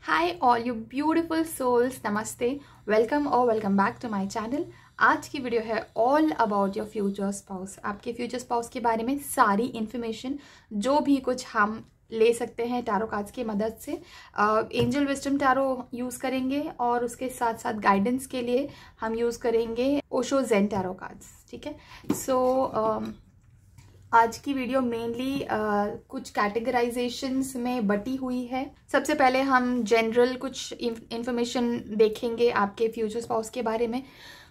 Hi all you beautiful souls, नमस्ते, welcome और welcome back to my channel. आज की वीडियो है all about your future spouse. आपके फ्यूचर स्पाउस के बारे में सारी इन्फॉर्मेशन जो भी कुछ हम ले सकते हैं टैरो कार्ड्स की मदद से। एंजल विजडम टैरो यूज़ करेंगे और उसके साथ साथ गाइडेंस के लिए हम यूज़ करेंगे ओशो ज़ेन टैरो कार्ड्स। ठीक है, सो आज की वीडियो मेनली कुछ कैटेगराइजेशंस में बटी हुई है। सबसे पहले हम जनरल कुछ इंफॉर्मेशन देखेंगे आपके फ्यूचर स्पाउस के बारे में।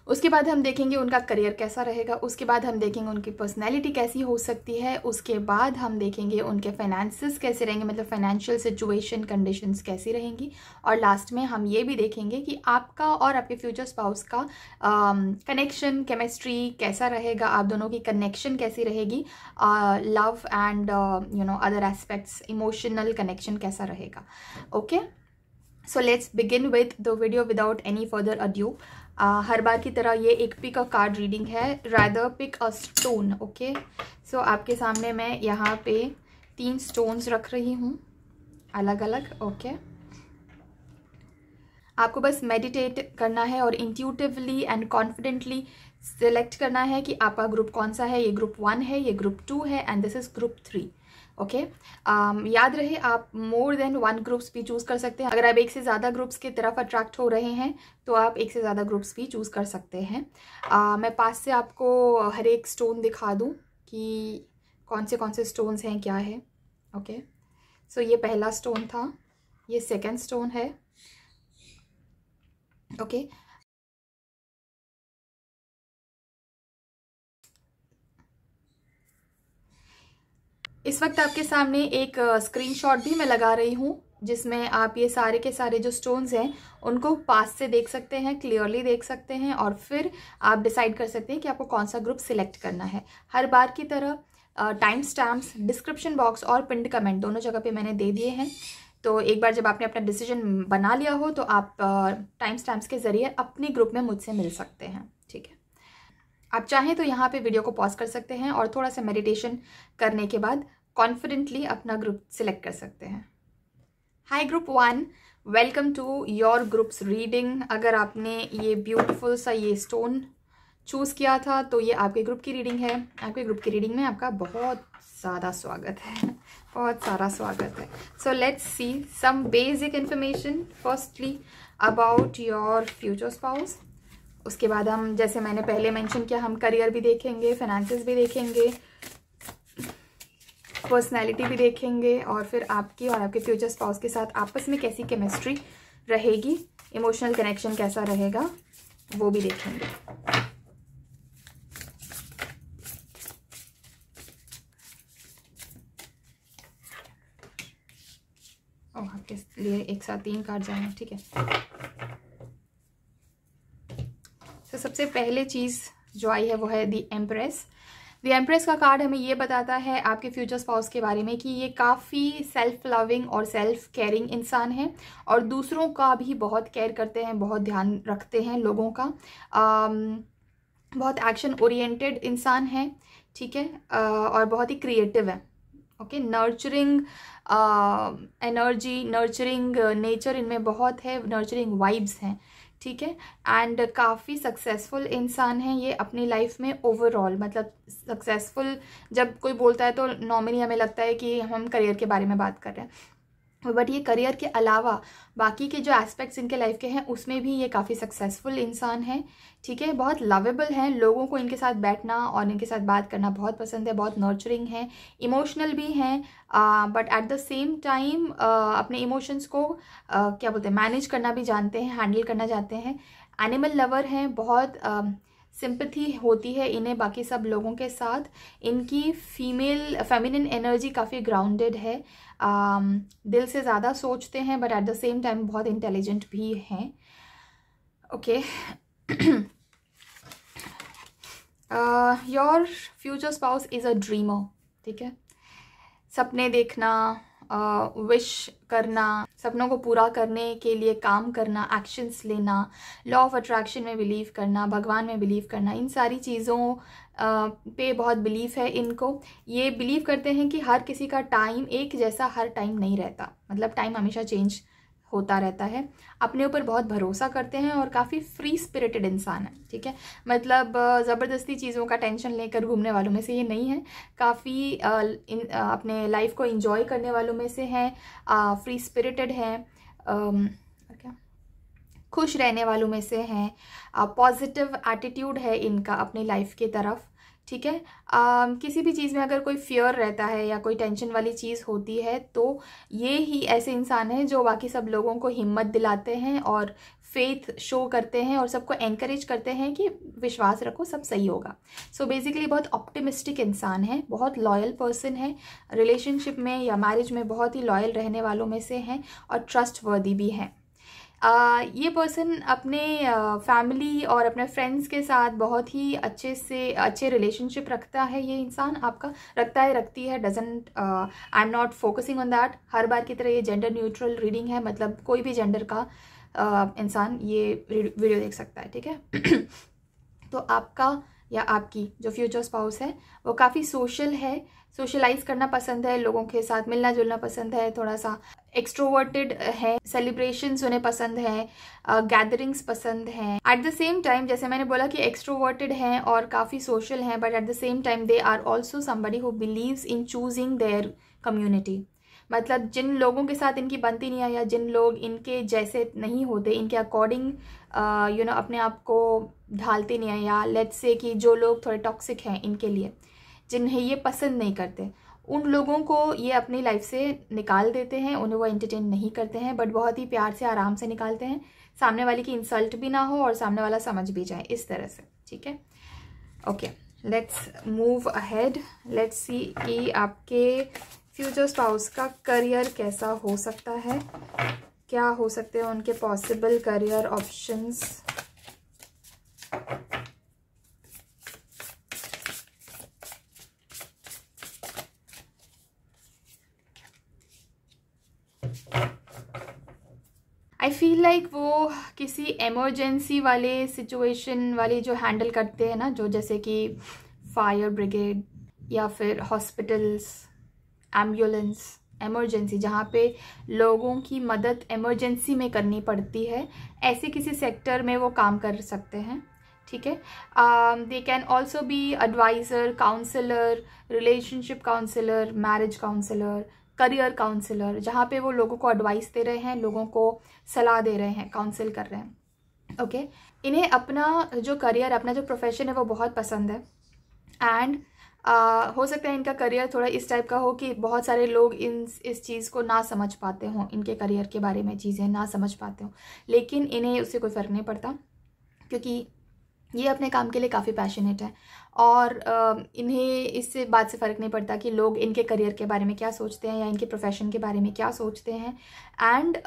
उसके बाद हम देखेंगे उनका करियर कैसा रहेगा। उसके बाद हम देखेंगे उनकी पर्सनैलिटी कैसी हो सकती है। उसके बाद हम देखेंगे उनके फाइनेंसेस कैसे रहेंगे, मतलब फाइनेंशियल सिचुएशन कंडीशंस कैसी रहेंगी। और लास्ट में हम ये भी देखेंगे कि आपका और आपके फ्यूचर स्पाउस का कनेक्शन, केमिस्ट्री कैसा रहेगा, आप दोनों की कनेक्शन कैसी रहेगी, love and other aspects, emotional connection कैसा रहेगा। Okay, so let's begin with the video without any further ado. हर बार की तरह ये एक पिक अ कार्ड रीडिंग है, rather pick a stone. Okay, so आपके सामने मैं यहाँ पे 3 स्टोन्स रख रही हूँ अलग अलग। ओके, आपको बस मेडिटेट करना है और इंट्यूटिवली एंड कॉन्फिडेंटली सिलेक्ट करना है कि आपका ग्रुप कौन सा है। ये ग्रुप 1 है, ये ग्रुप 2 है and this is group 3। Okay, याद रहे आप मोर देन 1 ग्रुप्स भी चूज़ कर सकते हैं। अगर आप एक से ज़्यादा ग्रुप्स की तरफ अट्रैक्ट हो रहे हैं तो आप एक से ज़्यादा ग्रुप्स भी चूज़ कर सकते हैं। मैं पास से आपको हर एक स्टोन दिखा दूँ कि कौन से स्टोन्स हैं, क्या है। ओके, सो ये पहला स्टोन था, ये सेकेंड स्टोन है। ओके, इस वक्त आपके सामने एक स्क्रीनशॉट भी मैं लगा रही हूँ जिसमें आप ये सारे के सारे जो स्टोन्स हैं उनको पास से देख सकते हैं, क्लियरली देख सकते हैं और फिर आप डिसाइड कर सकते हैं कि आपको कौन सा ग्रुप सिलेक्ट करना है। हर बार की तरह टाइम स्टैम्प्स डिस्क्रिप्शन बॉक्स और पिंड कमेंट दोनों जगह पे मैंने दे दिए हैं। तो एक बार जब आपने अपना डिसीजन बना लिया हो तो आप टाइम स्टैम्प्स के ज़रिए अपने ग्रुप में मुझसे मिल सकते हैं। ठीक है, आप चाहें तो यहाँ पे वीडियो को पॉज कर सकते हैं और थोड़ा सा मेडिटेशन करने के बाद कॉन्फिडेंटली अपना ग्रुप सिलेक्ट कर सकते हैं। Hi group 1, welcome to your groups reading. अगर आपने ये ब्यूटीफुल सा ये स्टोन चूज़ किया था तो ये आपके ग्रुप की रीडिंग है। आपके ग्रुप की रीडिंग में आपका बहुत ज़्यादा स्वागत है, बहुत सारा स्वागत है। So let's see some basic information firstly about your future spouse. उसके बाद हम, जैसे मैंने पहले मेंशन किया, हम करियर भी देखेंगे, फाइनेंसेस भी देखेंगे, पर्सनैलिटी भी देखेंगे और फिर आपकी और आपके फ्यूचर स्पाउस के साथ आपस में कैसी केमिस्ट्री रहेगी, इमोशनल कनेक्शन कैसा रहेगा वो भी देखेंगे। ओह, आपके लिए एक साथ 3 कार्ड जाएंगे। ठीक है, तो सबसे पहले चीज़ जो आई है वो है द एम्प्रेस। द एम्प्रेस का कार्ड हमें ये बताता है आपके फ्यूचर स्पाउस के बारे में कि ये काफ़ी सेल्फ लविंग और सेल्फ केयरिंग इंसान है और दूसरों का भी बहुत केयर करते हैं, बहुत ध्यान रखते हैं लोगों का। बहुत एक्शन ओरिएंटेड इंसान है। ठीक है, और बहुत ही क्रिएटिव है। Okay, nurturing energy, nurturing nature इनमें बहुत है, नर्चरिंग वाइब्स हैं। ठीक है, एंड काफ़ी सक्सेसफुल इंसान है ये अपनी लाइफ में ओवरऑल। मतलब सक्सेसफुल जब कोई बोलता है तो नॉर्मली हमें लगता है कि हम करियर के बारे में बात कर रहे हैं, बट ये करियर के अलावा बाकी के जो एस्पेक्ट्स इनके लाइफ के हैं उसमें भी ये काफ़ी सक्सेसफुल इंसान है। ठीक है, बहुत लवेबल हैं, लोगों को इनके साथ बैठना और इनके साथ बात करना बहुत पसंद है, बहुत नर्चरिंग है, इमोशनल भी हैं, but at the same time अपने इमोशंस को क्या बोलते हैं, मैनेज करना भी जानते हैं, हैंडल करना जानते हैं। एनिमल लवर हैं, बहुत सिंपैथी होती है इन्हें बाकी सब लोगों के साथ। इनकी फेमिनिन एनर्जी काफ़ी ग्राउंडेड है, दिल से ज़्यादा सोचते हैं but at the same time बहुत इंटेलिजेंट भी हैं। Okay, your future spouse is a dreamer. ठीक है, सपने देखना, विश करना, सपनों को पूरा करने के लिए काम करना, एक्शंस लेना, लॉ ऑफ अट्रैक्शन में बिलीव करना, भगवान में बिलीव करना, इन सारी चीज़ों पे बहुत बिलीफ है इनको। ये बिलीव करते हैं कि हर किसी का टाइम एक जैसा हर टाइम नहीं रहता, मतलब टाइम हमेशा चेंज होता रहता है, अपने ऊपर बहुत भरोसा करते हैं और काफ़ी फ्री स्पिरिटेड इंसान है। ठीक है, मतलब ज़बरदस्ती चीज़ों का टेंशन लेकर घूमने वालों में से ये नहीं है, काफ़ी अपने लाइफ को इंजॉय करने वालों में से हैं, फ्री स्पिरिटेड हैं, क्या खुश रहने वालों में से हैं, पॉजिटिव एटीट्यूड है इनका अपनी लाइफ की तरफ। ठीक है, किसी भी चीज़ में अगर कोई फियर रहता है या कोई टेंशन वाली चीज़ होती है तो ये ही ऐसे इंसान हैं जो बाकी सब लोगों को हिम्मत दिलाते हैं और फेथ शो करते हैं और सबको एनकरेज करते हैं कि विश्वास रखो, सब सही होगा। सो बेसिकली बहुत ऑप्टिमिस्टिक इंसान है, बहुत लॉयल पर्सन है, रिलेशनशिप में या मैरिज में बहुत ही लॉयल रहने वालों में से हैं और ट्रस्टवर्दी भी हैं। ये पर्सन अपने फैमिली और अपने फ्रेंड्स के साथ बहुत ही अच्छे रिलेशनशिप रखता है। ये इंसान आपका रखता है, रखती है, doesn't, I am not focusing on that. हर बार की तरह ये जेंडर न्यूट्रल रीडिंग है, मतलब कोई भी जेंडर का इंसान ये वीडियो देख सकता है। ठीक है तो आपका या आपकी जो फ्यूचर स्पाउस है वो काफ़ी सोशल है, सोशलाइज करना पसंद है, लोगों के साथ मिलना जुलना पसंद है, थोड़ा सा एक्सट्रोवर्टेड है, सेलिब्रेशंस उन्हें पसंद है, गैदरिंग्स पसंद हैं। एट द सेम टाइम जैसे मैंने बोला कि एक्सट्रोवर्टेड हैं और काफ़ी सोशल हैं, but at the same time they are also somebody who believes in choosing their community. मतलब जिन लोगों के साथ इनकी बनती नहीं है या जिन लोग इनके जैसे नहीं होते, इनके अकॉर्डिंग अपने आप को ढालते नहीं है, या लेट्स से कि जो लोग थोड़े टॉक्सिक हैं इनके लिए, जिन्हें ये पसंद नहीं करते, उन लोगों को ये अपनी लाइफ से निकाल देते हैं, उन्हें वो एंटरटेन नहीं करते हैं, बट बहुत ही प्यार से आराम से निकालते हैं, सामने वाले की इंसल्ट भी ना हो और सामने वाला समझ भी जाए, इस तरह से। ठीक है, okay, let's move ahead, let's see कि आपके फ्यूचर स्पाउस का करियर कैसा हो सकता है, क्या हो सकते हैं उनके possible career options. I feel like वो किसी एमरजेंसी वाले सिचुएशन वाली जो हैंडल करते हैं ना, जो जैसे कि फायर ब्रिगेड या फिर हॉस्पिटल्स, एम्बुलेंस, एमरजेंसी, जहाँ पे लोगों की मदद एमरजेंसी में करनी पड़ती है, ऐसे किसी सेक्टर में वो काम कर सकते हैं। ठीक है, they can also be adviser, counsellor, relationship counsellor, marriage counsellor, career counsellor, जहाँ पे वो लोगों को एडवाइस दे रहे हैं, लोगों को सलाह दे रहे हैं, काउंसिल कर रहे हैं। ओके, इन्हें अपना जो करियर, अपना जो प्रोफेशन है वो बहुत पसंद है, एंड हो सकता है इनका करियर थोड़ा इस टाइप का हो कि बहुत सारे लोग इस चीज़ को ना समझ पाते हों, इनके करियर के बारे में चीज़ें ना समझ पाते हों, लेकिन इन्हें उससे कोई फ़र्क नहीं पड़ता क्योंकि ये अपने काम के लिए काफ़ी पैशनेट है और इन्हें इससे बात से फ़र्क नहीं पड़ता कि लोग इनके करियर के बारे में क्या सोचते हैं या इनके प्रोफेशन के बारे में क्या सोचते हैं। एंड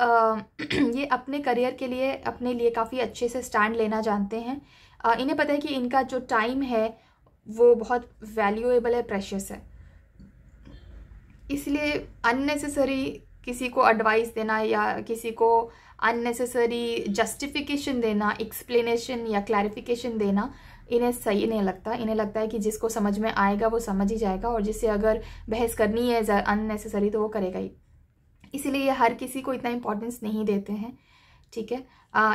ये अपने करियर के लिए, अपने लिए काफ़ी अच्छे से स्टैंड लेना जानते हैं। इन्हें पता है कि इनका जो टाइम है वो बहुत वैल्यूएबल है, प्रेशियस है, इसलिए अननेसेसरी किसी को एडवाइस देना या किसी को अननेसेसरी जस्टिफिकेशन देना, एक्सप्लेनेशन या क्लैरिफिकेशन देना इन्हें सही नहीं लगता। इन्हें लगता है कि जिसको समझ में आएगा वो समझ ही जाएगा और जिससे अगर बहस करनी है अननेसेसरी तो वो करेगा ही, इसीलिए ये हर किसी को इतना इम्पोर्टेंस नहीं देते हैं। ठीक है,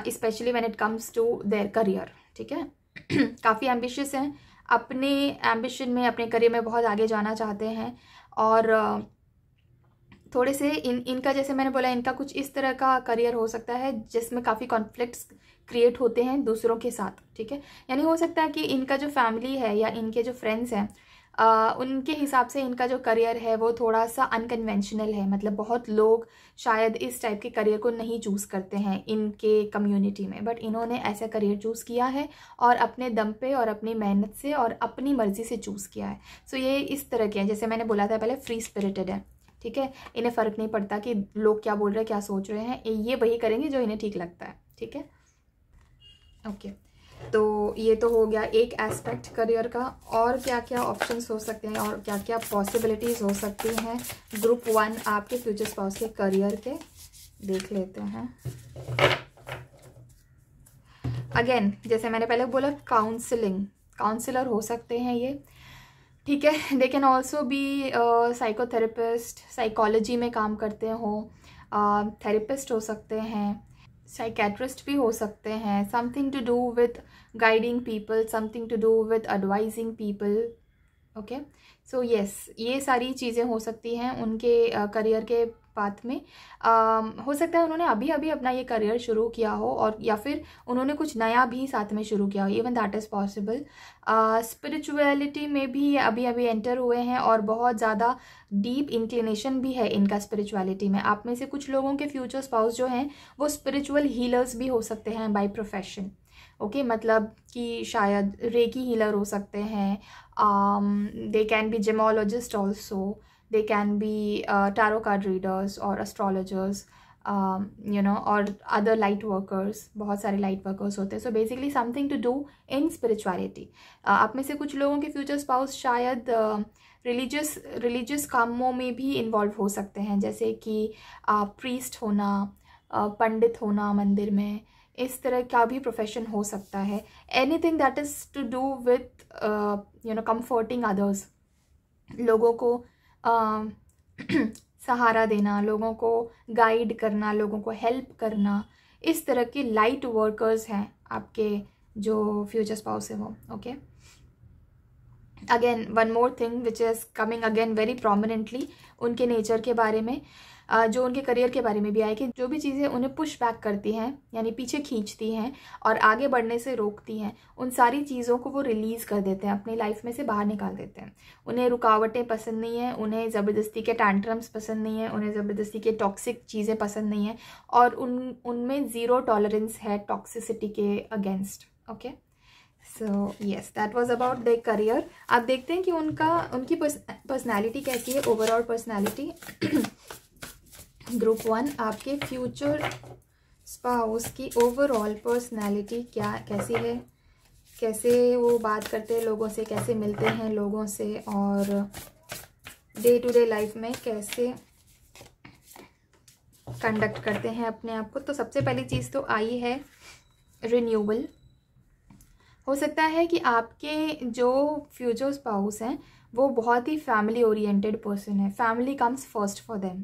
specially when it comes to their career. ठीक है, काफ़ी एम्बिशियस हैं, अपने एम्बिशन में, अपने करियर में बहुत आगे जाना चाहते हैं और थोड़े से इनका जैसे मैंने बोला, इनका कुछ इस तरह का करियर हो सकता है जिसमें काफ़ी कॉन्फ्लिक्ट्स क्रिएट होते हैं दूसरों के साथ। ठीक है, यानी हो सकता है कि इनका जो फैमिली है या इनके जो फ्रेंड्स हैं उनके हिसाब से इनका जो करियर है वो थोड़ा सा अनकन्वेंशनल है, मतलब बहुत लोग शायद इस टाइप के करियर को नहीं चूज़ करते हैं इनके कम्युनिटी में, बट इन्होंने ऐसा करियर चूज़ किया है और अपने दम पे और अपनी मेहनत से और अपनी मर्ज़ी से चूज़ किया है। सो ये इस तरह के हैं, जैसे मैंने बोला था पहले, फ्री स्पिरिटेड है। ठीक है, इन्हें फ़र्क नहीं पड़ता कि लोग क्या बोल रहे हैं, क्या सोच रहे हैं, ये वही करेंगे जो इन्हें ठीक लगता है। ठीक है, ओके, तो ये तो हो गया एक एस्पेक्ट करियर का। और क्या क्या ऑप्शंस हो सकते हैं और क्या क्या पॉसिबिलिटीज़ हो सकती हैं ग्रुप 1 आपके फ्यूचर स्पाउस के करियर के, देख लेते हैं। अगेन जैसे मैंने पहले बोला, काउंसलर हो सकते हैं ये। ठीक है, they can also B psychotherapist, psychology में काम करते हो, थेरेपिस्ट हो सकते हैं, साइकेट्रिस्ट भी हो सकते हैं, something to do with guiding people, something to do with advising people. Okay, so yes, ये सारी चीज़ें हो सकती हैं उनके करियर के पाथ में। हो सकता है उन्होंने अभी अभी अपना ये करियर शुरू किया हो, और या फिर उन्होंने कुछ नया भी साथ में शुरू किया हो, even that is possible. Spirituality में भी अभी अभी एंटर हुए हैं और बहुत ज़्यादा डीप इंक्लिनेशन भी है इनका स्पिरिचुअलिटी में। आप में से कुछ लोगों के फ्यूचर स्पाउस जो हैं वो स्पिरिचुअल हीलर्स भी हो सकते हैं बाय प्रोफेशन। ओके, मतलब कि शायद रेकी हीलर हो सकते हैं, they can be gemmologist also, they can be tarot card readers or astrologers, और other light workers, बहुत सारे light workers होते हैं। So basically something to do in spirituality। आप में से कुछ लोगों के future spouse शायद religious कामों में भी involve हो सकते हैं, जैसे कि priest होना, पंडित होना मंदिर में, इस तरह का भी प्रोफेशन हो सकता है। Anything that is to do with comforting others, लोगों को सहारा देना, लोगों को गाइड करना, लोगों को हेल्प करना, इस तरह के लाइट वर्कर्स हैं आपके जो फ्यूचर स्पाउस है वो। Okay, again one more thing which is coming again very prominently उनके नेचर के बारे में, जो उनके करियर के बारे में भी आए कि जो भी चीज़ें उन्हें पुश बैक करती हैं, यानी पीछे खींचती हैं और आगे बढ़ने से रोकती हैं, उन सारी चीज़ों को वो रिलीज़ कर देते हैं, अपनी लाइफ में से बाहर निकाल देते हैं। उन्हें रुकावटें पसंद नहीं हैं, उन्हें ज़बरदस्ती के टैंट्रम्स पसंद नहीं है, उन्हें ज़बरदस्ती के टॉक्सिक चीज़ें पसंद नहीं है, और उनमें ज़ीरो टॉलरेंस है टॉक्सिसिटी के against. Okay, so yes, that was about the career. आप देखते हैं कि उनकी पर्सनैलिटी कैसी है, ओवरऑल पर्सनैलिटी। ग्रुप 1, आपके फ्यूचर स्पाउस की ओवरऑल पर्सनैलिटी कैसी है, कैसे वो बात करते हैं लोगों से, कैसे मिलते हैं लोगों से, और डे टू डे लाइफ में कैसे कंडक्ट करते हैं अपने आप को। तो सबसे पहली चीज़ तो आई है रिन्यूअल। हो सकता है कि आपके जो फ्यूचर स्पाउस हैं वो बहुत ही फैमिली ओरिएंटेड पर्सन है, family comes first for them.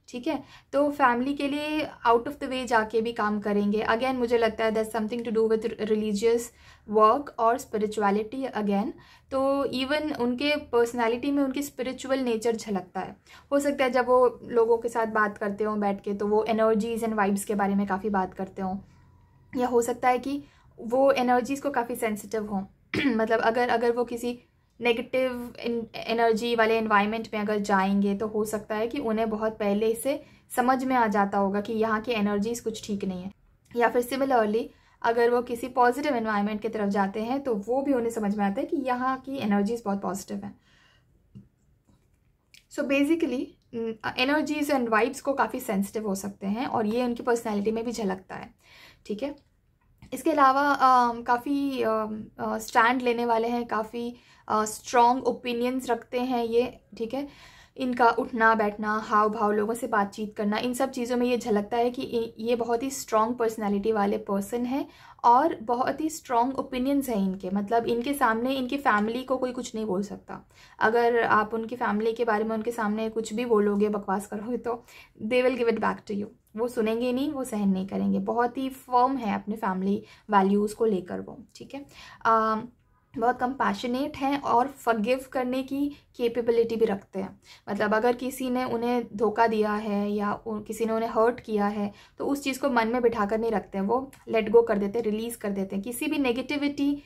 ठीक है, तो फैमिली के लिए आउट ऑफ द वे जाके भी काम करेंगे। अगेन मुझे लगता है that something to do with religious work और स्पिरिचुअलिटी अगेन। तो इवन उनके पर्सनालिटी में उनकी स्पिरिचुअल नेचर झलकता है। हो सकता है जब वो लोगों के साथ बात करते हो बैठ के, तो वो एनर्जीज एंड वाइब्स के बारे में काफ़ी बात करते हो, या हो सकता है कि वो एनर्जीज को काफ़ी सेंसिटिव हों। मतलब अगर वो किसी नेगेटिव एनर्जी वाले एनवायरनमेंट में अगर जाएंगे तो हो सकता है कि उन्हें बहुत पहले से समझ में आ जाता होगा कि यहाँ की एनर्जीज कुछ ठीक नहीं है। या फिर सिमिलरली अगर वो किसी पॉजिटिव एनवायरनमेंट की तरफ जाते हैं तो वो भी उन्हें समझ में आता है कि यहाँ की एनर्जीज बहुत पॉजिटिव हैं। So basically energies and vibes को काफ़ी सेंसिटिव हो सकते हैं, और ये उनकी पर्सनैलिटी में भी झलकता है। ठीक है, इसके अलावा काफ़ी स्टैंड लेने वाले हैं, काफ़ी स्ट्रॉन्ग ओपिनियंस रखते हैं ये। ठीक है, इनका उठना बैठना, हाव भाव, लोगों से बातचीत करना, इन सब चीज़ों में ये झलकता है कि ये बहुत ही स्ट्रॉन्ग पर्सनालिटी वाले पर्सन हैं, और बहुत ही स्ट्रॉन्ग ओपिनियंस हैं इनके। मतलब इनके सामने इनकी फैमिली को कोई कुछ नहीं बोल सकता। अगर आप उनकी फैमिली के बारे में उनके सामने कुछ भी बोलोगे, बकवास करोगे, तो they will give it back to you. वो सुनेंगे नहीं, वो सहन नहीं करेंगे। बहुत ही फर्म है अपने फैमिली वैल्यूज़ को लेकर वो। ठीक है, बहुत कंपैशनेट हैं और फॉरगिव करने की कैपेबिलिटी भी रखते हैं। मतलब अगर किसी ने उन्हें धोखा दिया है या किसी ने उन्हें हर्ट किया है तो उस चीज़ को मन में बिठा कर नहीं रखते हैं, वो लेट गो कर देते हैं, रिलीज़ कर देते हैं। किसी भी नेगेटिविटी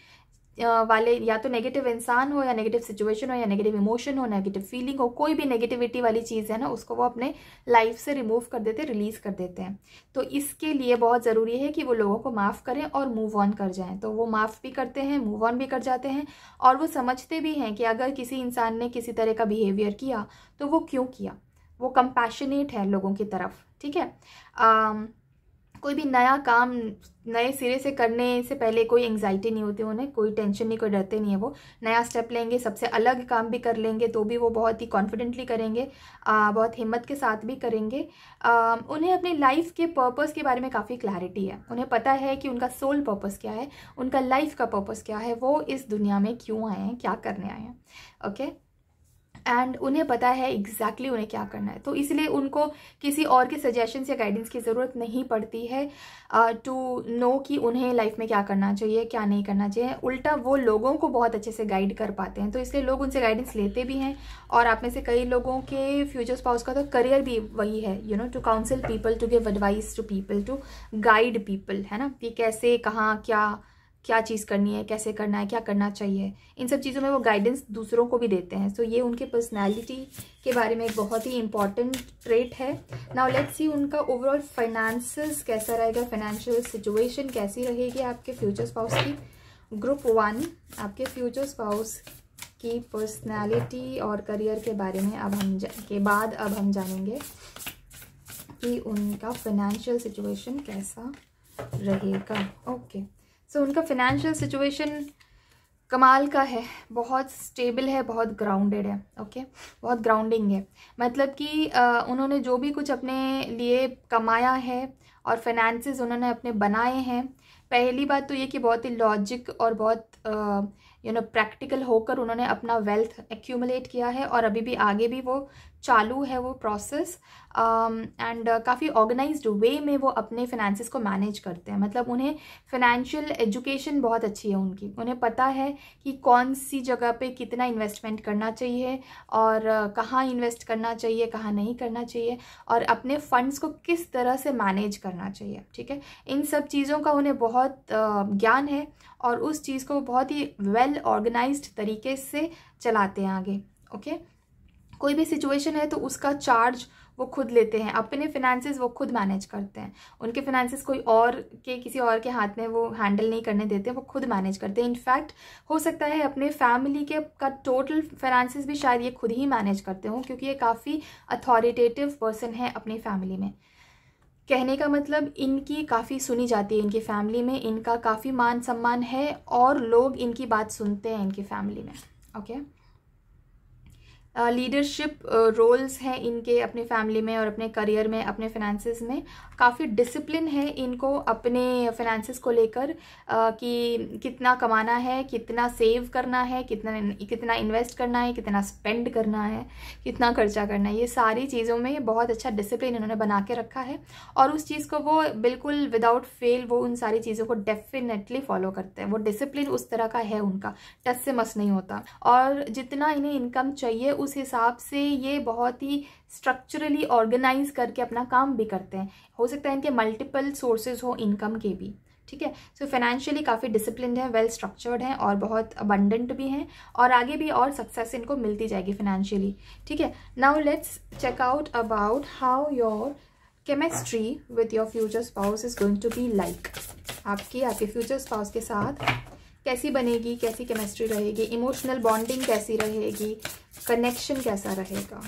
वाले, या तो नेगेटिव इंसान हो, या नेगेटिव सिचुएशन हो, या नेगेटिव इमोशन हो, नेगेटिव फीलिंग हो, कोई भी नेगेटिविटी वाली चीज़ है ना, उसको वो अपने लाइफ से रिमूव कर देते हैं, रिलीज़ कर देते हैं। तो इसके लिए बहुत ज़रूरी है कि वो लोगों को माफ़ करें और मूव ऑन कर जाएं। तो वो माफ़ भी करते हैं, मूव ऑन भी कर जाते हैं, और वो समझते भी हैं कि अगर किसी इंसान ने किसी तरह का बिहेवियर किया तो वो क्यों किया। वो कंपैशनेट है लोगों की तरफ। ठीक है, कोई भी नया काम नए सिरे से करने से पहले कोई एंग्जाइटी नहीं होती उन्हें, कोई टेंशन नहीं, कोई डरते नहीं है। वो नया स्टेप लेंगे, सबसे अलग काम भी कर लेंगे तो भी वो बहुत ही कॉन्फिडेंटली करेंगे, बहुत हिम्मत के साथ भी करेंगे। उन्हें अपनी लाइफ के पर्पस के बारे में काफ़ी क्लैरिटी है। उन्हें पता है कि उनका सोल पर्पस क्या है, उनका लाइफ का पर्पस क्या है, वो इस दुनिया में क्यों आए हैं, क्या करने आए हैं। ओके, एंड उन्हें पता है एग्जैक्टली उन्हें क्या करना है, तो इसलिए उनको किसी और के सजेशंस या गाइडेंस की ज़रूरत नहीं पड़ती है टू नो कि उन्हें लाइफ में क्या करना चाहिए क्या नहीं करना चाहिए। उल्टा वो लोगों को बहुत अच्छे से गाइड कर पाते हैं, तो इसलिए लोग उनसे गाइडेंस लेते भी हैं। और आप में से कई लोगों के फ्यूचर स्पाउस का तो करियर भी वही है, you know, to counsel people, to give advice to people, to guide people, है ना, कि कैसे कहाँ क्या चीज़ करनी है, कैसे करना है, क्या करना चाहिए, इन सब चीज़ों में वो गाइडेंस दूसरों को भी देते हैं। सो ये उनके पर्सनैलिटी के बारे में एक बहुत ही इंपॉर्टेंट ट्रेट है। नाउ लेट्स सी उनका ओवरऑल फाइनेंसेस कैसा रहेगा, फाइनेंशियल सिचुएशन कैसी रहेगी आपके फ्यूचर स्पाउस की। ग्रुप 1 आपके फ्यूचर स्पाउस की पर्सनैलिटी और करियर के बारे में अब हम जानेंगे कि उनका फाइनेंशियल सिचुएशन कैसा रहेगा। ओके, सो उनका फाइनेंशियल सिचुएशन कमाल का है, बहुत स्टेबल है, बहुत ग्राउंडेड है। ओके, बहुत ग्राउंडिंग है, मतलब कि उन्होंने जो भी कुछ अपने लिए कमाया है और फाइनेंसेस उन्होंने अपने बनाए हैं, पहली बात तो ये कि बहुत ही लॉजिक और बहुत प्रैक्टिकल होकर उन्होंने अपना वेल्थ एक्यूमुलेट किया है, और अभी भी आगे भी वो चालू है वो प्रोसेस। एंड काफ़ी ऑर्गेनाइज्ड वे में वो अपने फाइनेंसेस को मैनेज करते हैं, मतलब उन्हें फाइनेंशियल एजुकेशन बहुत अच्छी है उनकी, उन्हें पता है कि कौन सी जगह पे कितना इन्वेस्टमेंट करना चाहिए और कहाँ इन्वेस्ट करना चाहिए, कहाँ नहीं करना चाहिए, और अपने फंड्स को किस तरह से मैनेज करना चाहिए। ठीक है, इन सब चीज़ों का उन्हें बहुत ज्ञान है, और उस चीज़ को बहुत ही वेल ऑर्गेनाइज्ड तरीके से चलाते हैं आगे। ओके, कोई भी सिचुएशन है तो उसका चार्ज वो खुद लेते हैं, अपने फाइनेंसेस वो खुद मैनेज करते हैं, उनके फाइनेंसेस कोई और के किसी और के हाथ में वो हैंडल नहीं करने देते, वो खुद मैनेज करते हैं। इनफैक्ट हो सकता है अपने फैमिली के का टोटल फाइनेंसेस भी शायद ये खुद ही मैनेज करते हों, क्योंकि ये काफ़ी अथॉरिटेटिव पर्सन है अपनी फैमिली में। कहने का मतलब इनकी काफ़ी सुनी जाती है इनकी फैमिली में, इनका काफ़ी मान सम्मान है और लोग इनकी बात सुनते हैं इनकी फैमिली में। ओके, लीडरशिप रोल्स हैं इनके अपने फैमिली में और अपने करियर में, अपने फाइनेंसेस में। काफ़ी डिसिप्लिन है इनको अपने फाइनेंसेस को लेकर कि कितना कमाना है, कितना सेव करना है, कितना इन्वेस्ट करना है, कितना स्पेंड करना है, कितना खर्चा करना है, ये सारी चीज़ों में बहुत अच्छा डिसिप्लिन इन्होंने बना के रखा है, और उस चीज़ को वो बिल्कुल विदाउट फेल वो उन सारी चीज़ों को डेफिनेटली फॉलो करते हैं। वो डिसिप्लिन उस तरह का है उनका, टस से मस नहीं होता, और जितना इन्हें इनकम चाहिए उस हिसाब से ये बहुत ही स्ट्रक्चरली ऑर्गेनाइज करके अपना काम भी करते हैं। हो सकता है इनके मल्टीपल सोर्सेज हो इनकम के भी। ठीक है, सो फाइनेंशियली काफ़ी डिसिप्लिन्ड है, वेल स्ट्रक्चर्ड है, और बहुत अबंडेंट भी हैं, और आगे भी और सक्सेस इनको मिलती जाएगी फाइनेंशियली। ठीक है, now let's check out about how your chemistry with your future spouse is going to be like. आपके फ्यूचर स्पाउस के साथ कैसी बनेगी, कैसी केमिस्ट्री रहेगी, इमोशनल बॉन्डिंग कैसी रहेगी, कनेक्शन कैसा रहेगा।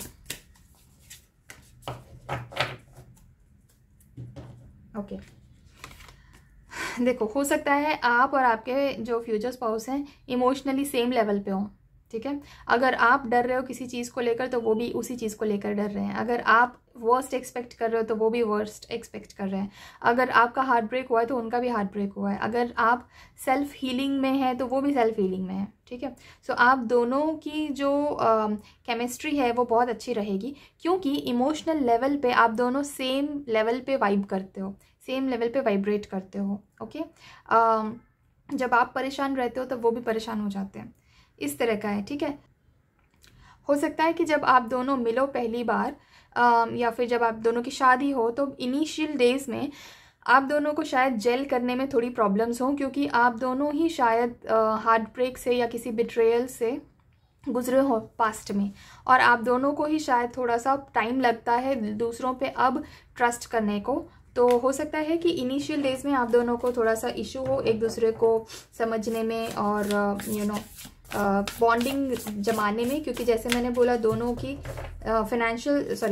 ओके, देखो, हो सकता है आप और आपके जो फ्यूचर स्पाउस हैं इमोशनली सेम लेवल पे हों। ठीक है, अगर आप डर रहे हो किसी चीज़ को लेकर तो वो भी उसी चीज़ को लेकर डर रहे हैं, अगर आप वर्स्ट एक्सपेक्ट कर रहे हो तो वो भी वर्स्ट एक्सपेक्ट कर रहे हैं, अगर आपका हार्ट ब्रेक हुआ है तो उनका भी हार्ट ब्रेक हुआ है, अगर आप सेल्फ हीलिंग में हैं तो वो भी सेल्फ हीलिंग में है। ठीक है, सो आप दोनों की जो केमिस्ट्री है वो बहुत अच्छी रहेगी, क्योंकि इमोशनल लेवल पे आप दोनों सेम लेवल पे वाइब करते हो, सेम लेवल पे वाइब्रेट करते हो। ओके, जब आप परेशान रहते हो तो वो भी परेशान हो जाते हैं, इस तरह का है। ठीक है, हो सकता है कि जब आप दोनों मिलो पहली बार या फिर जब आप दोनों की शादी हो तो इनिशियल डेज में आप दोनों को शायद जेल करने में थोड़ी प्रॉब्लम्स हों, क्योंकि आप दोनों ही शायद हार्ट ब्रेक से या किसी बिट्रेयल से गुजरे हो पास्ट में, और आप दोनों को ही शायद थोड़ा सा टाइम लगता है दूसरों पे अब ट्रस्ट करने को। तो हो सकता है कि इनिशियल डेज में आप दोनों को थोड़ा सा इशू हो एक दूसरे को समझने में और बॉन्डिंग जमाने में, क्योंकि जैसे मैंने बोला दोनों की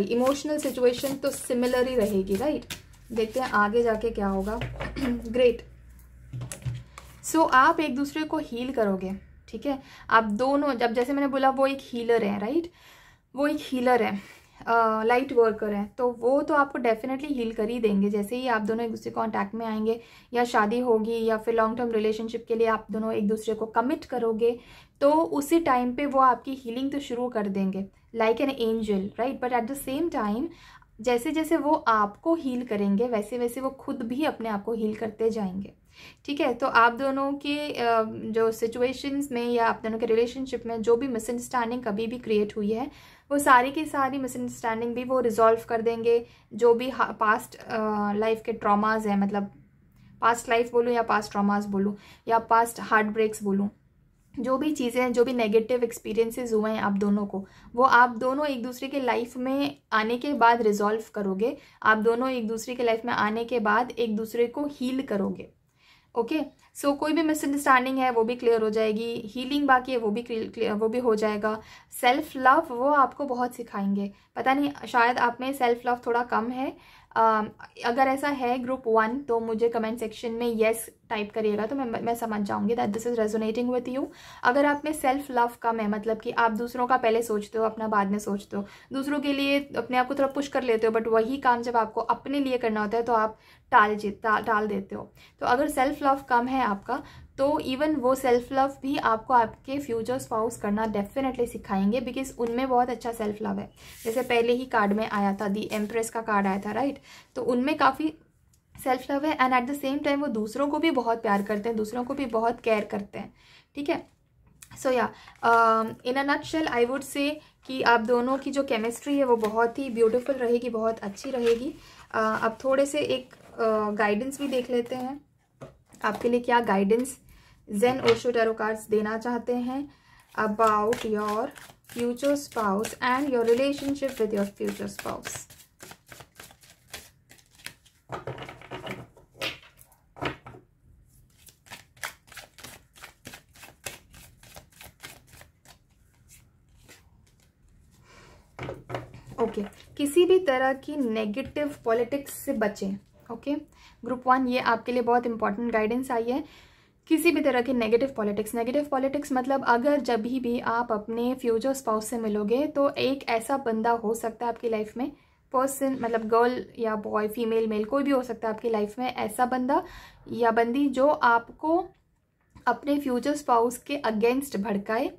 इमोशनल सिचुएशन तो सिमिलर ही रहेगी, राइट। देखते हैं आगे जाके क्या होगा। ग्रेट, सो आप एक दूसरे को हील करोगे। ठीक है, आप दोनों, जब जैसे मैंने बोला वो एक हीलर है, राइट, वो एक हीलर है, लाइट वर्कर हैं तो वो तो आपको डेफिनेटली हील कर ही देंगे। जैसे ही आप दोनों एक दूसरे कॉन्टैक्ट में आएंगे या शादी होगी या फिर लॉन्ग टर्म रिलेशनशिप के लिए आप दोनों एक दूसरे को कमिट करोगे तो उसी टाइम पे वो आपकी हीलिंग तो शुरू कर देंगे like an angel, right. But at the same time जैसे जैसे वो आपको हील करेंगे वैसे वैसे वो खुद भी अपने आप को हील करते जाएंगे, ठीक है। तो आप दोनों के जो सिचुएशंस में या आप दोनों के रिलेशनशिप में जो भी मिसअंडरस्टैंडिंग कभी भी क्रिएट हुई है वो सारी की सारी मिसअंडरस्टैंडिंग भी वो रिजॉल्व कर देंगे। जो भी पास्ट लाइफ के ट्रॉमाज हैं, मतलब पास्ट लाइफ बोलूँ या पास्ट ट्रॉमाज बोलूँ या पास्ट हार्ट ब्रेक्स बोलूँ, जो भी चीज़ें हैं, जो भी नेगेटिव एक्सपीरियंसेस हुए हैं आप दोनों को, वो आप दोनों एक दूसरे के लाइफ में आने के बाद रिजॉल्व करोगे। आप दोनों एक दूसरे के लाइफ में आने के बाद एक दूसरे को हील करोगे, ओके। सो कोई भी मिसअंडरस्टैंडिंग है वो भी क्लियर हो जाएगी, हीलिंग बाकी है वो भी हो जाएगा। सेल्फ लव वो आपको बहुत सिखाएंगे। पता नहीं शायद आप में सेल्फ लव थोड़ा कम है। अगर ऐसा है ग्रुप 1 तो मुझे कमेंट सेक्शन में येस टाइप करिएगा तो मैं समझ जाऊंगी that this is resonating with you. अगर आप में सेल्फ लव कम है, मतलब कि आप दूसरों का पहले सोचते हो अपना बाद में सोचते हो, दूसरों के लिए अपने आप को थोड़ा पुश कर लेते हो, बट वही काम जब आपको अपने लिए करना होता है तो आप टाल देते हो। तो अगर सेल्फ लव कम है आपका तो इवन वो सेल्फ लव भी आपको आपके फ्यूचर स्पाउस करना डेफिनेटली सिखाएंगे, बिकॉज उनमें बहुत अच्छा सेल्फ लव है। जैसे पहले ही कार्ड में आया था, दी एम्प्रेस का कार्ड आया था, राइट। तो उनमें काफ़ी सेल्फ लव है and eight the same time वो दूसरों को भी बहुत प्यार करते हैं, दूसरों को भी बहुत केयर करते हैं, ठीक है। सो या इन a nutshell I would say कि आप दोनों की जो केमिस्ट्री है वो बहुत ही ब्यूटीफुल रहेगी, बहुत अच्छी रहेगी। अब थोड़े से एक गाइडेंस भी देख लेते हैं आपके लिए क्या guidance Zen Osho tarot cards देना चाहते हैं about your future spouse and your relationship with your future spouse. Okay, किसी भी तरह की नेगेटिव पॉलिटिक्स से बचें, ओके। ग्रुप 1 ये आपके लिए बहुत इंपॉर्टेंट गाइडेंस आई है। किसी भी तरह की नेगेटिव पॉलिटिक्स मतलब अगर जब भी आप अपने फ्यूचर स्पाउस से मिलोगे तो एक ऐसा बंदा हो सकता है आपकी लाइफ में, पर्सन मतलब गर्ल या बॉय, फीमेल मेल कोई भी हो सकता है आपकी लाइफ में, ऐसा बंदा या बंदी जो आपको अपने फ्यूचर स्पाउस के अगेंस्ट भड़काए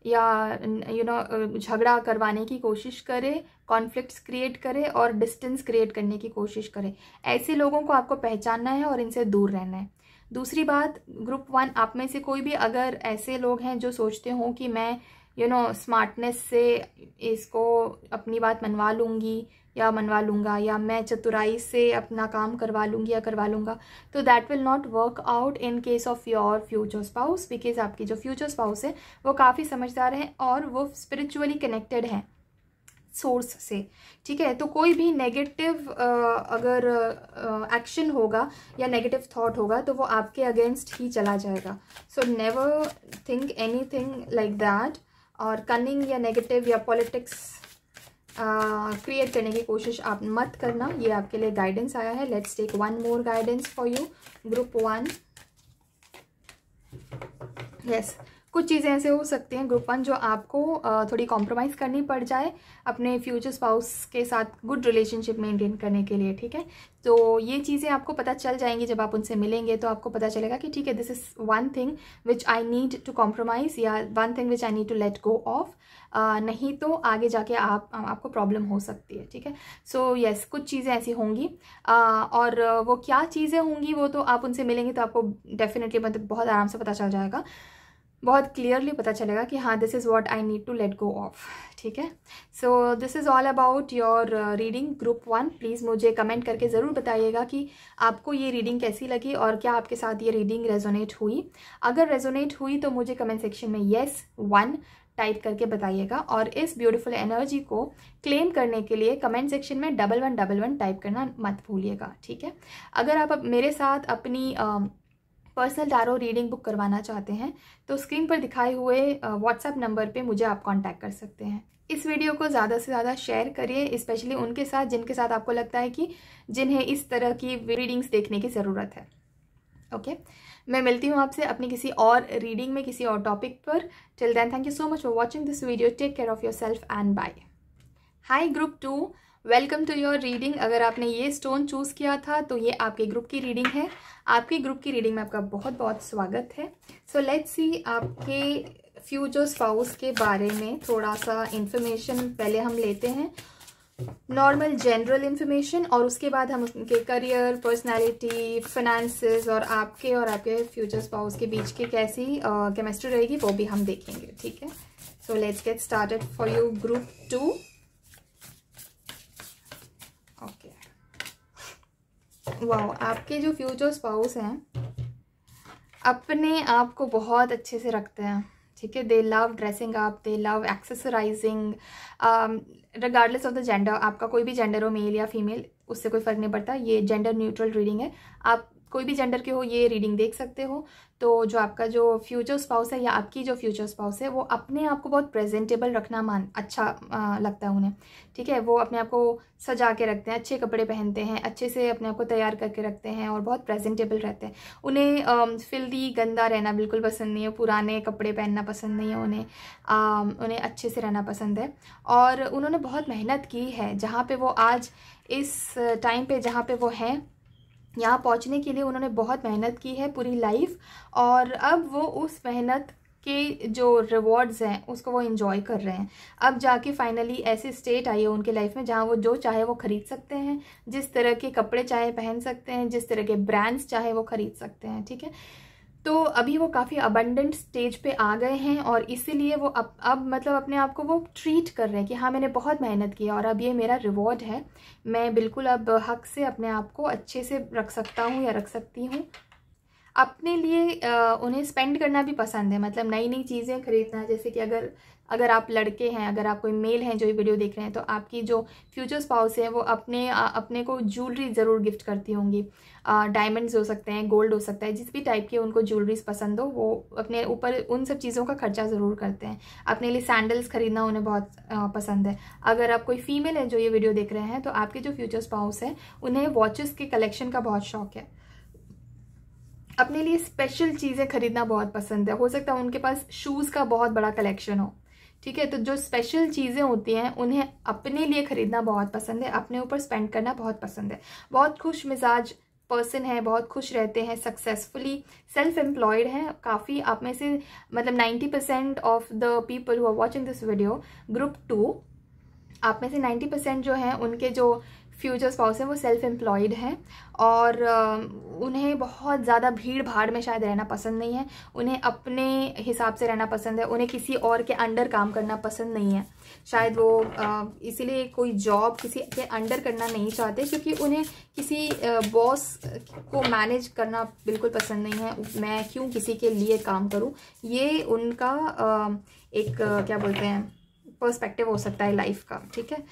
या झगड़ा करवाने की कोशिश करे, कॉन्फ्लिक्ट्स क्रिएट करे और डिस्टेंस क्रिएट करने की कोशिश करे। ऐसे लोगों को आपको पहचानना है और इनसे दूर रहना है। दूसरी बात, ग्रुप 1 आप में से कोई भी अगर ऐसे लोग हैं जो सोचते हो कि मैं स्मार्टनेस से इसको अपनी बात मनवा लूँगी या मनवा लूँगा या मैं चतुराई से अपना काम करवा लूँगी या करवा लूँगा, तो that will not work out in case of your future spouse, because आपकी जो फ्यूचर स्पाउस है वो काफ़ी समझदार हैं और वो स्पिरिचुअली कनेक्टेड हैं सोर्स से, ठीक है। तो कोई भी नेगेटिव अगर एक्शन होगा या नेगेटिव थॉट होगा तो वो आपके अगेंस्ट ही चला जाएगा। So never think anything like that. और कनिंग या नेगेटिव या पॉलिटिक्स क्रिएट करने की कोशिश आप मत करना। ये आपके लिए गाइडेंस आया है। Let's take one more guidance for you group 1। Yes, कुछ चीज़ें ऐसे हो सकती हैं ग्रुप 1 जो आपको थोड़ी कॉम्प्रोमाइज़ करनी पड़ जाए अपने फ्यूचर स्पाउस के साथ गुड रिलेशनशिप मेंटेन करने के लिए, ठीक है। तो ये चीज़ें आपको पता चल जाएंगी जब आप उनसे मिलेंगे, तो आपको पता चलेगा कि ठीक है, this is one thing which I need to compromise या one thing which I need to let go of. नहीं तो आगे जाके आपको प्रॉब्लम हो सकती है, ठीक है। सो यस, कुछ चीज़ें ऐसी होंगी और वो क्या चीज़ें होंगी वो तो आप उनसे मिलेंगे तो आपको डेफिनेटली मतलब बहुत आराम से पता चल जाएगा, बहुत क्लियरली पता चलेगा कि हाँ this is what I need to let go of, ठीक है। So this is all about your reading group 1। Please मुझे कमेंट करके ज़रूर बताइएगा कि आपको ये रीडिंग कैसी लगी और क्या आपके साथ ये रीडिंग रेजोनेट हुई। अगर रेजोनेट हुई तो मुझे कमेंट सेक्शन में येस 1 टाइप करके बताइएगा और इस ब्यूटीफुल एनर्जी को क्लेम करने के लिए कमेंट सेक्शन में 1111 टाइप करना मत भूलिएगा, ठीक है। अगर आप मेरे साथ अपनी पर्सनल टैरो रीडिंग बुक करवाना चाहते हैं तो स्क्रीन पर दिखाए हुए व्हाट्सएप नंबर पे मुझे आप कांटेक्ट कर सकते हैं। इस वीडियो को ज़्यादा से ज़्यादा शेयर करिए, स्पेशली उनके साथ जिनके साथ आपको लगता है कि जिन्हें इस तरह की रीडिंग्स देखने की ज़रूरत है, ओके। मैं मिलती हूँ आपसे अपनी किसी और रीडिंग में किसी और टॉपिक पर। Till then, thank you so much for watching this video. Take care of yourself and bye. Hi group 2, welcome to your reading. अगर आपने ये स्टोन चूज़ किया था तो ये आपके ग्रुप की रीडिंग है। आपके ग्रुप की रीडिंग में आपका बहुत बहुत स्वागत है। सो लेट्स सी आपके फ्यूचर स्पाउस के बारे में थोड़ा सा इंफॉर्मेशन पहले हम लेते हैं, नॉर्मल जनरल इंफॉर्मेशन, और उसके बाद हम उनके करियर, पर्सनालिटी, फाइनेंसेस और आपके फ्यूचर स्पाउस के बीच की कैसी केमिस्ट्री रहेगी वो भी हम देखेंगे। ठीक है, so let's get started for you group 2। Okay, wow, आपके जो फ्यूचर स्पाउस हैं अपने आप को बहुत अच्छे से रखते हैं। ठीक है, they love dressing up, they love accessorising, regardless of the gender. आपका कोई भी जेंडर हो, मेल या फीमेल, उससे कोई फ़र्क नहीं पड़ता। ये जेंडर न्यूट्रल रीडिंग है, आप कोई भी जेंडर के हो ये रीडिंग देख सकते हो। तो जो आपका जो फ्यूचर स्पाउस है या आपकी जो फ्यूचर स्पाउस है वो अपने आप को बहुत प्रेजेंटेबल रखना अच्छा लगता है उन्हें। ठीक है, वो अपने आप को सजा के रखते हैं, अच्छे कपड़े पहनते हैं, अच्छे से अपने आप को तैयार करके रखते हैं और बहुत प्रेजेंटेबल रहते हैं। उन्हें फिल्दी गंदा रहना बिल्कुल पसंद नहीं है, पुराने कपड़े पहनना पसंद नहीं है उन्हें अच्छे से रहना पसंद है। और उन्होंने बहुत मेहनत की है जहाँ पे वो आज इस टाइम पे जहाँ पे वो हैं, यहाँ पहुँचने के लिए उन्होंने बहुत मेहनत की है पूरी लाइफ, और अब वो उस मेहनत के जो रिवॉर्ड्स हैं उसको वो एंजॉय कर रहे हैं। अब जाके फाइनली ऐसी स्टेट आई है उनके लाइफ में जहाँ वो जो चाहे वो ख़रीद सकते हैं, जिस तरह के कपड़े चाहे पहन सकते हैं, जिस तरह के ब्रांड्स चाहे वो ख़रीद सकते हैं। ठीक है, तो अभी वो काफ़ी अबंडेंट स्टेज पे आ गए हैं और इसीलिए वो अब मतलब अपने आप को वो ट्रीट कर रहे हैं कि हाँ, मैंने बहुत मेहनत की और अब ये मेरा रिवॉर्ड है। मैं बिल्कुल अब हक से अपने आप को अच्छे से रख सकता हूँ या रख सकती हूँ। अपने लिए उन्हें स्पेंड करना भी पसंद है, मतलब नई नई चीज़ें खरीदना। जैसे कि अगर आप लड़के हैं, अगर आप कोई मेल हैं जो ये वीडियो देख रहे हैं, तो आपकी जो फ्यूचर स्पाउस है वो अपने को ज्वेलरी ज़रूर गिफ्ट करती होंगी। डायमंड्स हो सकते हैं, गोल्ड हो सकता है, जिस भी टाइप की उनको ज्वेलरीज पसंद हो वो अपने ऊपर उन सब चीज़ों का खर्चा ज़रूर करते हैं। अपने लिए सैंडल्स खरीदना उन्हें बहुत पसंद है। अगर आप कोई फीमेल है जो ये वीडियो देख रहे हैं, तो आपके जो फ्यूचर स्पाउस है उन्हें वॉचेस के कलेक्शन का बहुत शौक है। अपने लिए स्पेशल चीज़ें खरीदना बहुत पसंद है। हो सकता है उनके पास शूज़ का बहुत बड़ा कलेक्शन हो। ठीक है, तो जो स्पेशल चीज़ें होती हैं उन्हें अपने लिए खरीदना बहुत पसंद है, अपने ऊपर स्पेंड करना बहुत पसंद है। बहुत खुश मिजाज पर्सन है, बहुत खुश रहते हैं, सक्सेसफुली सेल्फ एम्प्लॉयड हैं। काफ़ी आप में से मतलब 90% of the people who are watching this video group 2, आप में से 90% जो हैं उनके जो फ्यूचर स्पाउस हैं वो सेल्फ एम्प्लॉयड हैं और उन्हें बहुत ज़्यादा भीड़ भाड़ में शायद रहना पसंद नहीं है। उन्हें अपने हिसाब से रहना पसंद है, उन्हें किसी और के अंडर काम करना पसंद नहीं है। शायद वो इसीलिए कोई जॉब किसी के अंडर करना नहीं चाहते, क्योंकि उन्हें किसी बॉस को मैनेज करना बिल्कुल पसंद नहीं है। मैं क्यों किसी के लिए काम करूँ, ये उनका एक क्या बोलते हैं पर्सपेक्टिव हो सकता है लाइफ का। ठीक है,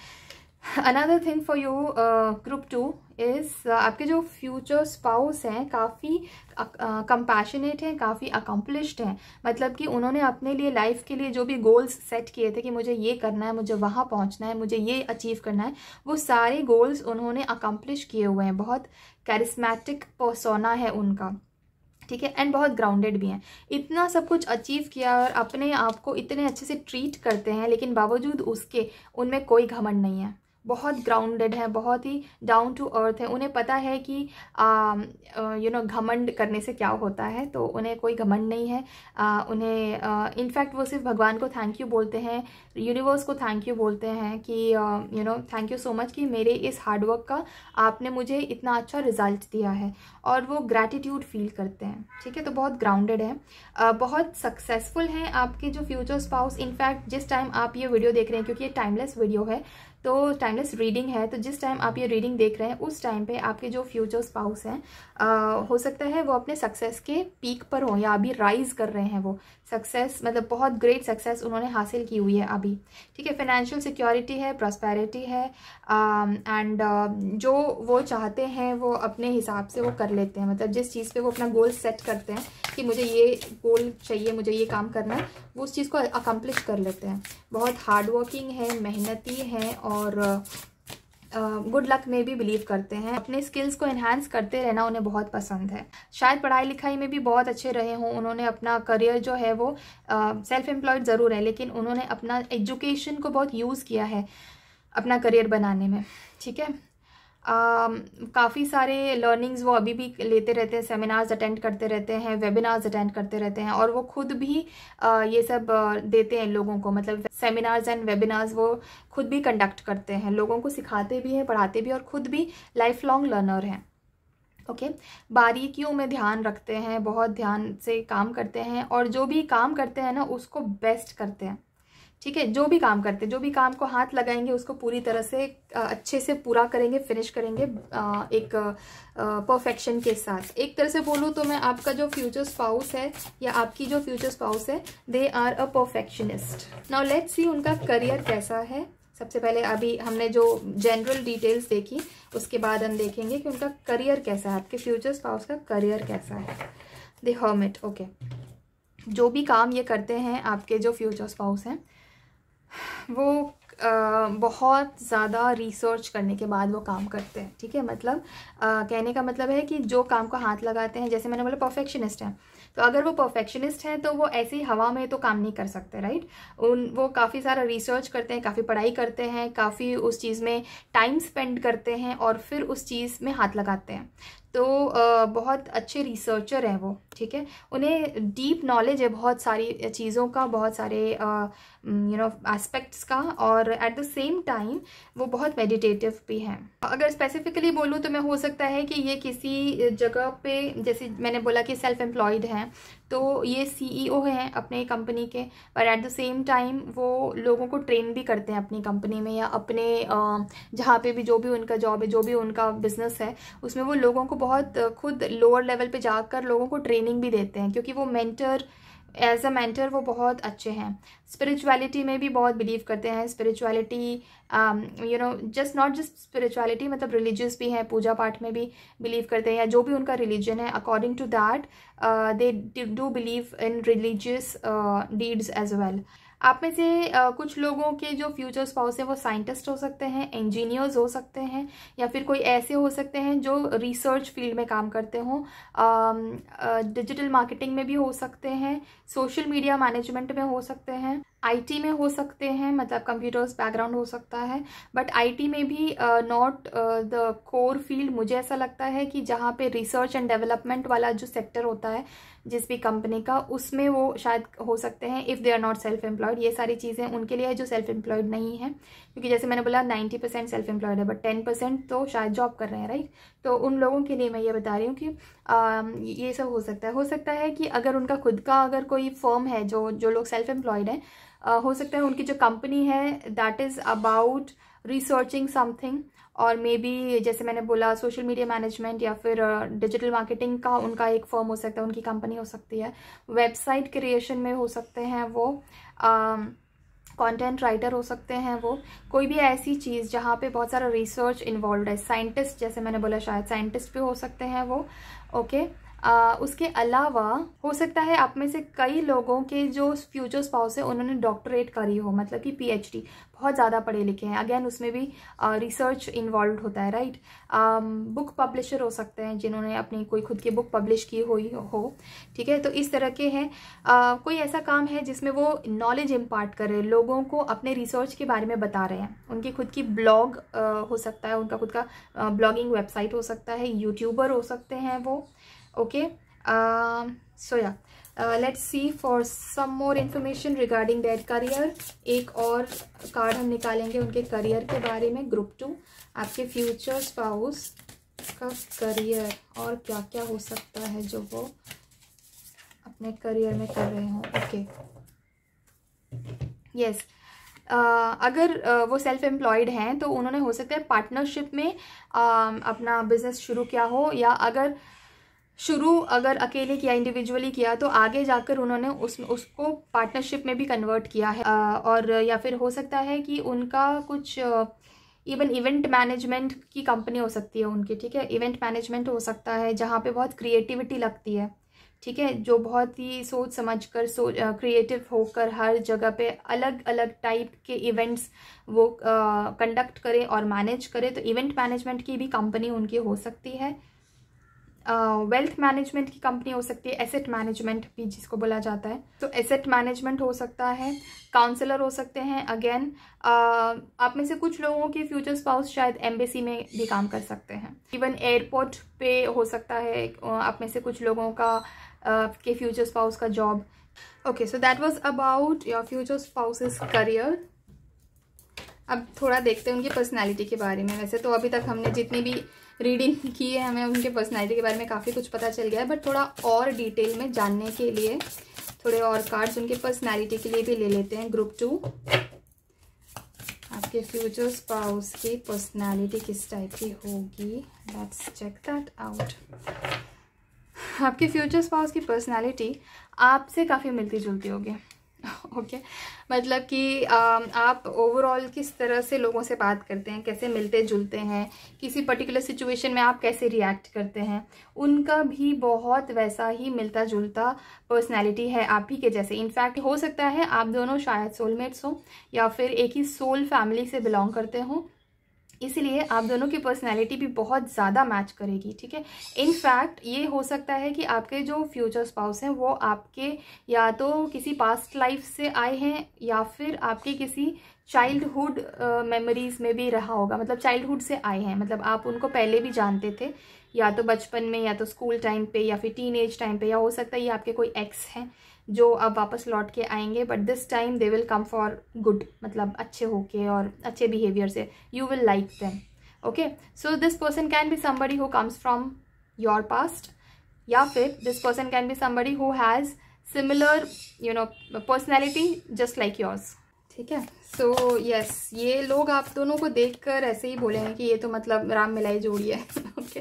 another thing for you group 2 is आपके जो फ्यूचर स्पाउस हैं काफ़ी कंपैशनेट हैं, काफ़ी अकम्पलिश्ड हैं। मतलब कि उन्होंने अपने लिए लाइफ के लिए जो भी गोल्स सेट किए थे कि मुझे ये करना है, मुझे वहाँ पहुँचना है, मुझे ये अचीव करना है, वो सारे गोल्स उन्होंने अकम्पलिश किए हुए हैं। बहुत कैरिस्मेटिक पर्सोना है उनका। ठीक है, एंड बहुत ग्राउंडेड भी हैं। इतना सब कुछ अचीव किया और अपने आप को इतने अच्छे से ट्रीट करते हैं, लेकिन बावजूद उसके उनमें कोई घमंड नहीं है। बहुत ग्राउंडेड है, बहुत ही डाउन टू अर्थ है। उन्हें पता है कि घमंड करने से क्या होता है, तो उन्हें कोई घमंड नहीं है। उन्हें इनफैक्ट वो सिर्फ भगवान को थैंक यू बोलते हैं, यूनिवर्स को थैंक यू बोलते हैं कि थैंक यू सो मच कि मेरे इस हार्डवर्क का आपने मुझे इतना अच्छा रिजल्ट दिया है, और वो ग्रैटिट्यूड फील करते हैं। ठीक है, तो बहुत ग्राउंडेड है, बहुत सक्सेसफुल हैं आपके जो फ्यूचर स्पाउस। इनफैक्ट जिस टाइम आप ये वीडियो देख रहे हैं, क्योंकि ये टाइमलेस वीडियो है तो टाइमलेस रीडिंग है, तो जिस टाइम आप ये रीडिंग देख रहे हैं उस टाइम पे आपके जो फ्यूचर स्पाउस हैं हो सकता है वो अपने सक्सेस के पीक पर हो या अभी राइज कर रहे हैं। वो सक्सेस मतलब बहुत ग्रेट सक्सेस उन्होंने हासिल की हुई है अभी। ठीक है, फाइनेंशियल सिक्योरिटी है, प्रॉस्पेरिटी है, एंड जो वो चाहते हैं वो अपने हिसाब से वो कर लेते हैं। मतलब जिस चीज़ पे वो अपना गोल सेट करते हैं कि मुझे ये गोल चाहिए, मुझे ये काम करना है, वो उस चीज़ को अकम्प्लिश कर लेते हैं। बहुत हार्ड वर्किंग है, मेहनती हैं और गुड लक में भी बिलीव करते हैं। अपने स्किल्स को एनहांस करते रहना उन्हें बहुत पसंद है। शायद पढ़ाई लिखाई में भी बहुत अच्छे रहे हों। उन्होंने अपना करियर जो है वो सेल्फ एम्प्लॉयड ज़रूर है, लेकिन उन्होंने अपना एजुकेशन को बहुत यूज़ किया है अपना करियर बनाने में, ठीक है। काफ़ी सारे लर्निंग्स वो अभी भी लेते रहते हैं, सेमिनार्स अटेंड करते रहते हैं, वेबिनार्स अटेंड करते रहते हैं, और वो खुद भी ये सब देते हैं लोगों को, मतलब सेमिनार्स एंड वेबिनार्स वो खुद भी कंडक्ट करते हैं, लोगों को सिखाते भी हैं, पढ़ाते भी, और खुद भी लाइफ लॉन्ग लर्नर हैं। ओके, बारीकियों में ध्यान रखते हैं, बहुत ध्यान से काम करते हैं, और जो भी काम करते हैं ना उसको बेस्ट करते हैं, ठीक है। जो भी काम करते हैं, जो भी काम को हाथ लगाएंगे उसको पूरी तरह से अच्छे से पूरा करेंगे, फिनिश करेंगे एक परफेक्शन के साथ। एक तरह से बोलूँ तो मैं, आपका जो फ्यूचर स्पाउस है या आपकी जो फ्यूचर स्पाउस है, they are a perfectionist. Now let's see उनका करियर कैसा है। सबसे पहले अभी हमने जो जनरल डिटेल्स देखी, उसके बाद हम देखेंगे कि उनका करियर कैसा है, आपके फ्यूचर स्पाउस का करियर कैसा है। द हर्मिट, ओके, जो भी काम ये करते हैं आपके जो फ्यूचर स्पाउस हैं, वो बहुत ज़्यादा रिसर्च करने के बाद वो काम करते हैं, ठीक है। मतलब कहने का मतलब है कि जो काम को हाथ लगाते हैं, जैसे मैंने बोला परफेक्शनिस्ट हैं, तो अगर वो परफेक्शनिस्ट हैं तो वो ऐसे ही हवा में तो काम नहीं कर सकते, राइट। वो काफ़ी सारा रिसर्च करते हैं, काफ़ी पढ़ाई करते हैं, काफ़ी उस चीज़ में टाइम स्पेंड करते हैं, और फिर उस चीज़ में हाथ लगाते हैं। तो बहुत अच्छे रिसर्चर हैं वो, ठीक है। उन्हें डीप नॉलेज है बहुत सारी चीज़ों का, बहुत सारे एस्पेक्ट्स का, और एट द सेम टाइम वो बहुत मेडिटेटिव भी हैं। अगर स्पेसिफिकली बोलूँ तो मैं, हो सकता है कि ये किसी जगह पे, जैसे मैंने बोला कि सेल्फ एम्प्लॉयड हैं, तो ये CEO हैं अपने कंपनी के, पर एट द सेम टाइम वो लोगों को ट्रेन भी करते हैं अपनी कंपनी में, या अपने जहाँ पे भी जो भी उनका जॉब है, जो भी उनका बिजनेस है, उसमें वो लोगों को बहुत खुद लोअर लेवल पे जाकर लोगों को ट्रेनिंग भी देते हैं, क्योंकि वो मेंटर, एज अ मेंटर वो बहुत अच्छे हैं। स्पिरिचुअलिटी में भी बहुत बिलीव करते हैं। Spirituality just not just spirituality, मतलब रिलीजियस भी हैं, पूजा पाठ में भी बिलीव करते हैं, या जो भी उनका रिलीजन है, according to that they do believe in religious deeds as well. आप में से कुछ लोगों के जो फ्यूचर स्पाउस हैं वो साइंटिस्ट हो सकते हैं, इंजीनियर्स हो सकते हैं, या फिर कोई ऐसे हो सकते हैं जो रिसर्च फील्ड में काम करते हों, डिजिटल मार्केटिंग में भी हो सकते हैं, सोशल मीडिया मैनेजमेंट में हो सकते हैं, IT में हो सकते हैं, मतलब कंप्यूटर्स बैकग्राउंड हो सकता है। बट IT में भी नॉट द कोर फील्ड। मुझे ऐसा लगता है कि जहाँ पे रिसर्च एंड डेवलपमेंट वाला जो सेक्टर होता है जिस भी कंपनी का, उसमें वो शायद हो सकते हैं, if they are not self employed. ये सारी चीज़ें उनके लिए है जो सेल्फ एम्प्लॉयड नहीं है, क्योंकि जैसे मैंने बोला 90% सेल्फ एम्प्लॉयड है, बट 10% तो शायद जॉब कर रहे हैं, राइट। तो उन लोगों के लिए मैं ये बता रही हूँ कि ये सब हो सकता है। हो सकता है कि अगर उनका खुद का अगर कोई फर्म है, जो लोग सेल्फ एम्प्लॉयड हैं, हो सकता है उनकी जो कंपनी है that is about researching something, और मे बी जैसे मैंने बोला सोशल मीडिया मैनेजमेंट या फिर डिजिटल मार्केटिंग का उनका एक फर्म हो सकता है, उनकी कंपनी हो सकती है। वेबसाइट क्रिएशन में हो सकते हैं वो, कंटेंट राइटर हो सकते हैं वो, कोई भी ऐसी चीज़ जहाँ पे बहुत सारा रिसर्च इन्वॉल्व है। साइंटिस्ट, जैसे मैंने बोला शायद साइंटिस्ट भी हो सकते हैं वो, ओके। उसके अलावा हो सकता है आप में से कई लोगों के जो फ्यूचर स्पाउस है उन्होंने डॉक्टरेट करी हो, मतलब कि PhD, बहुत ज़्यादा पढ़े लिखे हैं। अगेन उसमें भी रिसर्च इन्वॉल्व होता है, राइट। बुक पब्लिशर हो सकते हैं जिन्होंने अपनी कोई खुद की बुक पब्लिश की हुई हो, ठीक है। तो इस तरह के हैं। कोई ऐसा काम है जिसमें वो नॉलेज इम्पार्ट कर रहे हैं, लोगों को अपने रिसर्च के बारे में बता रहे हैं। उनकी खुद की ब्लॉग हो सकता है, उनका खुद का ब्लॉगिंग वेबसाइट हो सकता है, यूट्यूबर हो सकते हैं वो, okay. So yeah let's see for some more information regarding that career. एक और कार्ड हम निकालेंगे उनके करियर के बारे में। ग्रुप 2, आपके फ्यूचर स्पाउस का करियर और क्या क्या हो सकता है जो वो अपने करियर में कर रहे हों, ओके। यस, अगर वो सेल्फ एम्प्लॉयड हैं तो उन्होंने हो सकता है पार्टनरशिप में अपना बिजनेस शुरू किया हो, या अगर अकेले किया, इंडिविजुअली किया, तो आगे जाकर उन्होंने उसको पार्टनरशिप में भी कन्वर्ट किया है। और या फिर हो सकता है कि उनका कुछ इवन इवेंट मैनेजमेंट की कंपनी हो सकती है उनकी, ठीक है। इवेंट मैनेजमेंट हो सकता है जहाँ पे बहुत क्रिएटिविटी लगती है, ठीक है, जो बहुत ही सोच समझकर क्रिएटिव होकर हर जगह पे अलग अलग टाइप के इवेंट्स वो कंडक्ट करे और मैनेज करे। तो इवेंट मैनेजमेंट की भी कंपनी उनकी हो सकती है। वेल्थ मैनेजमेंट की कंपनी हो सकती है, एसेट मैनेजमेंट भी जिसको बोला जाता है, तो एसेट मैनेजमेंट हो सकता है, काउंसलर हो सकते हैं। अगेन आप में से कुछ लोगों के फ्यूचर स्पाउस शायद एम्बेसी में भी काम कर सकते हैं, इवन एयरपोर्ट पे हो सकता है आप में से कुछ लोगों का के फ्यूचर स्पाउस का job. Okay, so that was about your future spouses career. अब थोड़ा देखते हैं उनकी पर्सनैलिटी के बारे में। वैसे तो अभी तक हमने जितनी भी रीडिंग की है हमें उनके पर्सनैलिटी के बारे में काफ़ी कुछ पता चल गया है, बट थोड़ा और डिटेल में जानने के लिए थोड़े और कार्ड्स उनके पर्सनैलिटी के लिए भी ले लेते हैं। ग्रुप 2, आपके फ्यूचर स्पाउस की पर्सनैलिटी किस टाइप की होगी, लेट्स चेक दैट आउट। आपके फ्यूचर स्पाउस की पर्सनैलिटी आपसे काफ़ी मिलती जुलती होगी। ओके, मतलब कि आप ओवरऑल किस तरह से लोगों से बात करते हैं, कैसे मिलते जुलते हैं, किसी पर्टिकुलर सिचुएशन में आप कैसे रिएक्ट करते हैं, उनका भी बहुत वैसा ही मिलता जुलता पर्सनैलिटी है आप ही के जैसे। इनफैक्ट हो सकता है आप दोनों शायद सोलमेट्स हो या फिर एक ही सोल फैमिली से बिलोंग करते हो, इसलिए आप दोनों की पर्सनैलिटी भी बहुत ज़्यादा मैच करेगी। ठीक है, इनफैक्ट ये हो सकता है कि आपके जो फ्यूचर स्पाउस हैं वो आपके या तो किसी पास्ट लाइफ से आए हैं या फिर आपके किसी चाइल्डहुड मेमोरीज में भी रहा होगा, मतलब चाइल्डहुड से आए हैं, मतलब आप उनको पहले भी जानते थे या तो बचपन में या तो स्कूल टाइम पे या फिर टीनेज टाइम पे, या हो सकता है ये आपके कोई एक्स हैं जो अब वापस लौट के आएंगे, but this time they will come for good, मतलब अच्छे होके और अच्छे बिहेवियर से, you will like them. Okay, so this person can be somebody who comes from your past, या फिर this person can be somebody who has similar personality just like yours. ठीक है, सो यस, ये लोग आप दोनों को देखकर ऐसे ही बोलेंगे कि ये तो मतलब राम मिलाई जोड़ी है। Okay,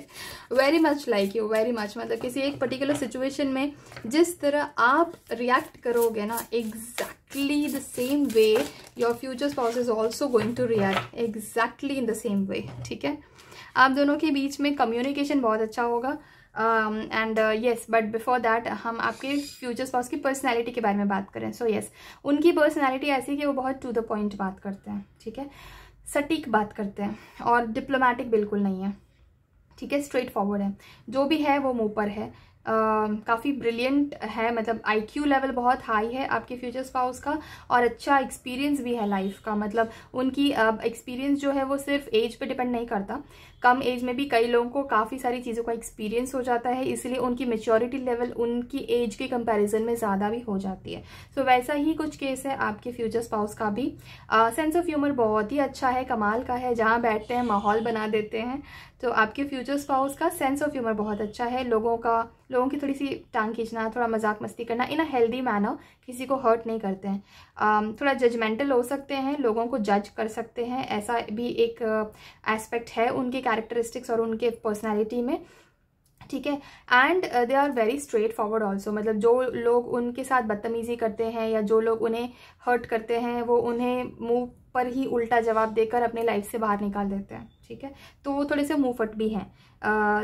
very much like you, very much, मतलब किसी एक पर्टिकुलर सिचुएशन में जिस तरह आप रिएक्ट करोगे ना, exactly the same way your future spouse is also going to react exactly in the same way. ठीक है, आप दोनों के बीच में कम्युनिकेशन बहुत अच्छा होगा। And yes, but before that हम आपके फ्यूचर स्पाउस की पर्सनैलिटी के बारे में बात करें। सो येस, उनकी पर्सनैलिटी ऐसी है कि वो बहुत टू द पॉइंट बात करते हैं। ठीक है, सटीक बात करते हैं और डिप्लोमेटिक बिल्कुल नहीं है। ठीक है, स्ट्रेट फॉरवर्ड है, जो भी है वो मुंह पर है। काफ़ी ब्रिलियंट है, मतलब आईक्यू लेवल बहुत हाई है आपके फ्यूचर स्पाउस का, और अच्छा एक्सपीरियंस भी है लाइफ का। मतलब उनकी एक्सपीरियंस जो है वो सिर्फ एज पे डिपेंड नहीं करता, कम एज में भी कई लोगों को काफ़ी सारी चीज़ों का एक्सपीरियंस हो जाता है, इसलिए उनकी मेच्योरिटी लेवल उनकी एज के कंपैरिजन में ज़्यादा भी हो जाती है। सो वैसा ही कुछ केस है आपके फ्यूचर स्पाउस का भी। सेंस ऑफ ह्यूमर बहुत ही अच्छा है, कमाल का है, जहाँ बैठते हैं माहौल बना देते हैं। तो आपके फ्यूचर स्पाउस का सेंस ऑफ ह्यूमर बहुत अच्छा है, लोगों की थोड़ी सी टांग खींचना, थोड़ा मजाक मस्ती करना इन अ हेल्दी मैनर, किसी को हर्ट नहीं करते हैं। थोड़ा जजमेंटल हो सकते हैं, लोगों को जज कर सकते हैं, ऐसा भी एक एस्पेक्ट है उनके कैरेक्टरिस्टिक्स और उनके पर्सनैलिटी में। ठीक है, and they are very straightforward also, मतलब जो लोग उनके साथ बदतमीजी करते हैं या जो लोग उन्हें हर्ट करते हैं वो उन्हें मुंह पर ही उल्टा जवाब देकर अपने लाइफ से बाहर निकाल देते हैं। ठीक है, तो वो थोड़े से मुंहफट भी हैं,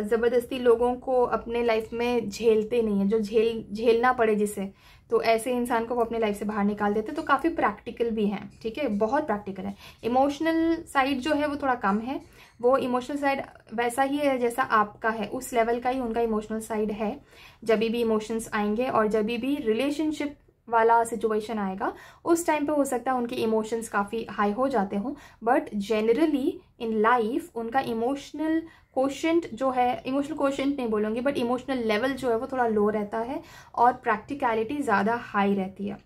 ज़बरदस्ती लोगों को अपने लाइफ में झेलते नहीं हैं, जो झेलना पड़े जिसे, तो ऐसे इंसान को वो अपने लाइफ से बाहर निकाल देते हैं। तो काफ़ी प्रैक्टिकल भी हैं। ठीक है, बहुत प्रैक्टिकल है। इमोशनल साइड जो है वो थोड़ा कम है, वो इमोशनल साइड वैसा ही है जैसा आपका है, उस लेवल का ही उनका इमोशनल साइड है। जब भी इमोशंस आएंगे और जब भी रिलेशनशिप वाला सिचुएशन आएगा उस टाइम पे हो सकता है उनके इमोशंस काफ़ी हाई हो जाते हों, बट जनरली इन लाइफ उनका इमोशनल कोशेंट जो है, इमोशनल कोशेंट नहीं बोलूँगी बट इमोशनल लेवल जो है वो थोड़ा लो रहता है और प्रैक्टिकलिटी ज़्यादा हाई रहती है।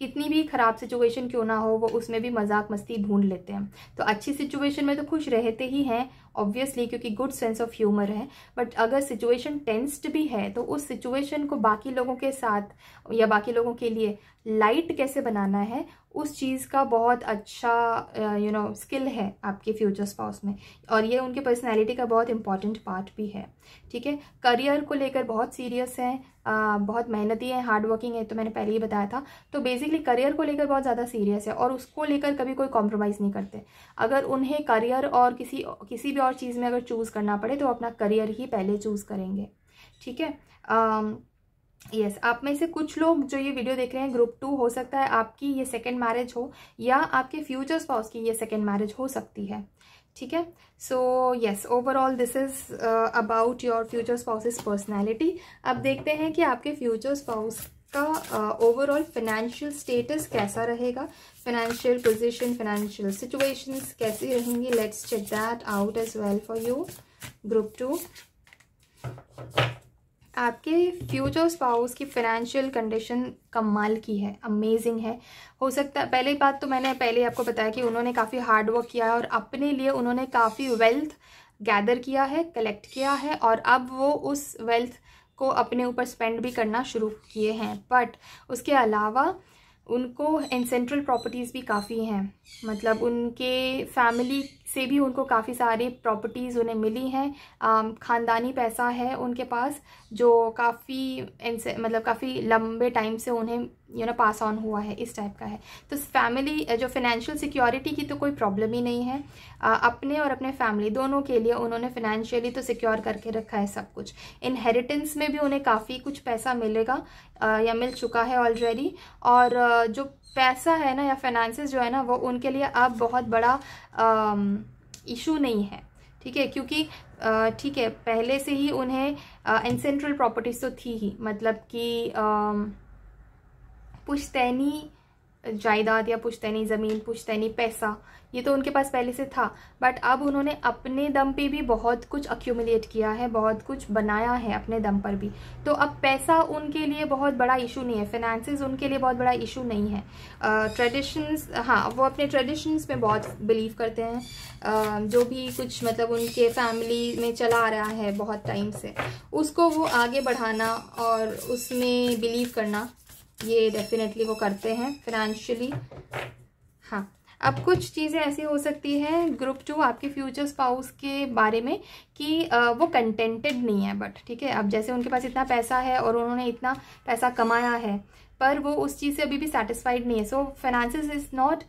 कितनी भी खराब सिचुएशन क्यों ना हो वो उसमें भी मजाक मस्ती ढूंढ लेते हैं। तो अच्छी सिचुएशन में तो खुश रहते ही हैं ऑब्वियसली, क्योंकि गुड सेंस ऑफ ह्यूमर है, बट अगर सिचुएशन टेंस्ड भी है तो उस सिचुएशन को बाकी लोगों के साथ या बाकी लोगों के लिए लाइट कैसे बनाना है उस चीज़ का बहुत अच्छा स्किल है आपके फ्यूचर स्पाउस में, और ये उनके पर्सनैलिटी का बहुत इंपॉर्टेंट पार्ट भी है। ठीक है, करियर को लेकर बहुत सीरियस है, बहुत मेहनती है, हार्ड वर्किंग है, तो मैंने पहले ही बताया था। तो बेसिकली करियर को लेकर बहुत ज़्यादा सीरियस है और उसको लेकर कभी कोई कॉम्प्रोमाइज़ नहीं करते। अगर उन्हें करियर और किसी भी और चीज़ में अगर चूज़ करना पड़े तो अपना करियर ही पहले चूज़ करेंगे। ठीक है, यस, आप में से कुछ लोग जो ये वीडियो देख रहे हैं ग्रुप 2, हो सकता है आपकी ये सेकंड मैरिज हो या आपके फ्यूचर स्पाउस की ये सेकंड मैरिज हो सकती है। ठीक है। So yes, overall this is about your future spouse's personality. अब देखते हैं कि आपके फ्यूचर स्पाउस का ओवरऑल फाइनेंशियल स्टेटस कैसा रहेगा, फाइनेंशियल पोजीशन, फाइनेंशियल सिचुएशंस कैसी रहेंगी। Let's check that out as well for you group 2। आपके फ्यूचर स्पाउस की फाइनेंशियल कंडीशन कमाल की है, अमेजिंग है। हो सकता है, पहली बात तो मैंने पहले आपको बताया कि उन्होंने काफ़ी हार्ड वर्क किया है और अपने लिए उन्होंने काफ़ी वेल्थ गैदर किया है, कलेक्ट किया है, और अब वो उस वेल्थ को अपने ऊपर स्पेंड भी करना शुरू किए हैं। बट उसके अलावा उनको एंसेंट्रल प्रॉपर्टीज़ भी काफ़ी हैं, मतलब उनके फैमिली से भी उनको काफ़ी सारी प्रॉपर्टीज़ उन्हें मिली हैं। ख़ानदानी पैसा है उनके पास जो काफ़ी मतलब काफ़ी लंबे टाइम से उन्हें पास ऑन हुआ है, इस टाइप का है। तो फैमिली जो फाइनेंशियल सिक्योरिटी की तो कोई प्रॉब्लम ही नहीं है। अपने और अपने फैमिली दोनों के लिए उन्होंने फाइनेंशियली तो सिक्योर करके रखा है सब कुछ। इनहेरिटेंस में भी उन्हें काफ़ी कुछ पैसा मिलेगा या मिल चुका है ऑलरेडी। और जो पैसा है ना या फाइनेंसेस जो है ना, वो उनके लिए अब बहुत बड़ा इशू नहीं है, ठीक है। क्योंकि ठीक है, पहले से ही उन्हें एंसेंट्रल प्रॉपर्टीज तो थी ही, मतलब कि पुश्तैनी जायदाद या पुश्तैनी ज़मीन, पुश्तैनी पैसा, ये तो उनके पास पहले से था। बट अब उन्होंने अपने दम पे भी बहुत कुछ अक्यूमुलेट किया है, बहुत कुछ बनाया है अपने दम पर भी। तो अब पैसा उनके लिए बहुत बड़ा इशू नहीं है, फाइनेंसेस उनके लिए बहुत बड़ा इशू नहीं है। ट्रेडिशंस, हाँ, वो अपने ट्रेडिशंस में बहुत बिलीव करते हैं। जो भी कुछ मतलब उनके फैमिली में चला आ रहा है बहुत टाइम से, उसको वो आगे बढ़ाना और उसमें बिलीव करना, ये डेफिनेटली वो करते हैं फाइनेंशियली। हाँ, अब कुछ चीज़ें ऐसी हो सकती हैं ग्रुप 2 आपके फ्यूचर स्पाउस के बारे में कि वो कंटेंटेड नहीं है। बट ठीक है, अब जैसे उनके पास इतना पैसा है और उन्होंने इतना पैसा कमाया है, पर वो उस चीज़ से अभी भी सेटिस्फाइड नहीं है। So finances is not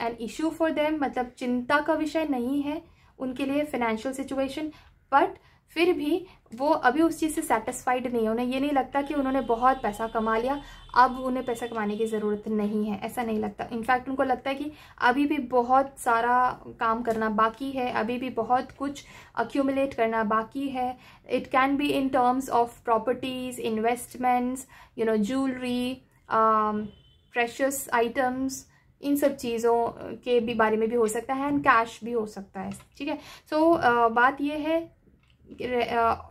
an issue for them, मतलब चिंता का विषय नहीं है उनके लिए फाइनेंशियल सिचुएशन। बट फिर भी वो अभी उस चीज़ से सेटिस्फाइड नहीं है। उन्हें ये नहीं लगता कि उन्होंने बहुत पैसा कमा लिया, अब उन्हें पैसा कमाने की ज़रूरत नहीं है, ऐसा नहीं लगता। इनफैक्ट उनको लगता है कि अभी भी बहुत सारा काम करना बाकी है, अभी भी बहुत कुछ अक्यूमुलेट करना बाकी है। It can be in terms of properties, investments, jewellery, precious items, इन सब चीज़ों के भी बारे में भी हो सकता है, एंड कैश भी हो सकता है, ठीक है। सो बात ये है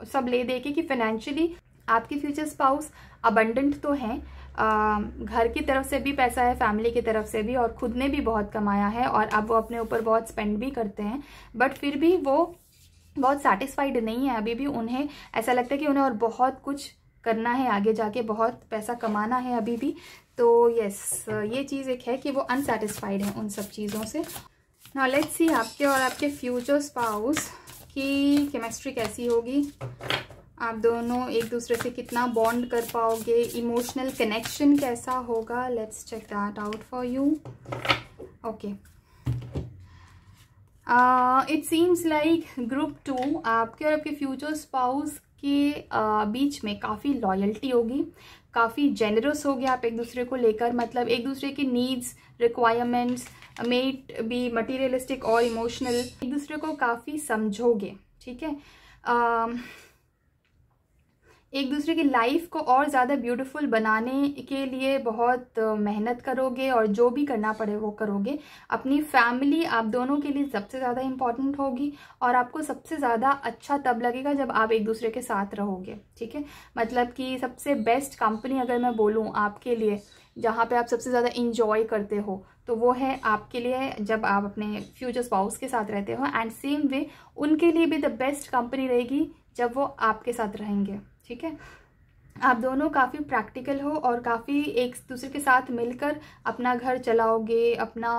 सब ले दे के कि फाइनेंशियली आपके फ्यूचर स्पाउस अबंडेंट तो हैं, घर की तरफ से भी पैसा है, फैमिली की तरफ से भी, और खुद ने भी बहुत कमाया है और अब वो अपने ऊपर बहुत स्पेंड भी करते हैं। बट फिर भी वो बहुत सेटिस्फाइड नहीं है, अभी भी उन्हें ऐसा लगता है कि उन्हें और बहुत कुछ करना है, आगे जाके बहुत पैसा कमाना है अभी भी। तो यस, ये चीज़ एक है कि वो अनसेटिस्फाइड है उन सब चीज़ों से। नाउ लेट्स सी आपके और आपके फ्यूचर स्पाउस की केमिस्ट्री कैसी होगी। आप दोनों एक दूसरे से कितना बॉन्ड कर पाओगे, इमोशनल कनेक्शन कैसा होगा। Let's check that out for you. Okay, it seems like group 2 आपके और आपके फ्यूचर स्पाउस के बीच में काफ़ी लॉयल्टी होगी, काफ़ी जेनरस होगी आप एक दूसरे को लेकर, मतलब एक दूसरे की needs, requirements might be materialistic और इमोशनल, एक दूसरे को काफ़ी समझोगे, ठीक है। एक दूसरे की लाइफ को और ज़्यादा ब्यूटीफुल बनाने के लिए बहुत मेहनत करोगे और जो भी करना पड़े वो करोगे। अपनी फैमिली आप दोनों के लिए सबसे ज़्यादा इम्पॉर्टेंट होगी और आपको सबसे ज़्यादा अच्छा तब लगेगा जब आप एक दूसरे के साथ रहोगे, ठीक है। मतलब कि सबसे बेस्ट कंपनी अगर मैं बोलूँ आपके लिए, जहाँ पे आप सबसे ज़्यादा इंजॉय करते हो, तो वो है आपके लिए जब आप अपने फ्यूचर स्पाउस के साथ रहते हो। एंड सेम वे उनके लिए भी द बेस्ट कंपनी रहेगी जब वो आपके साथ रहेंगे, ठीक है। आप दोनों काफ़ी प्रैक्टिकल हो और काफ़ी एक दूसरे के साथ मिलकर अपना घर चलाओगे, अपना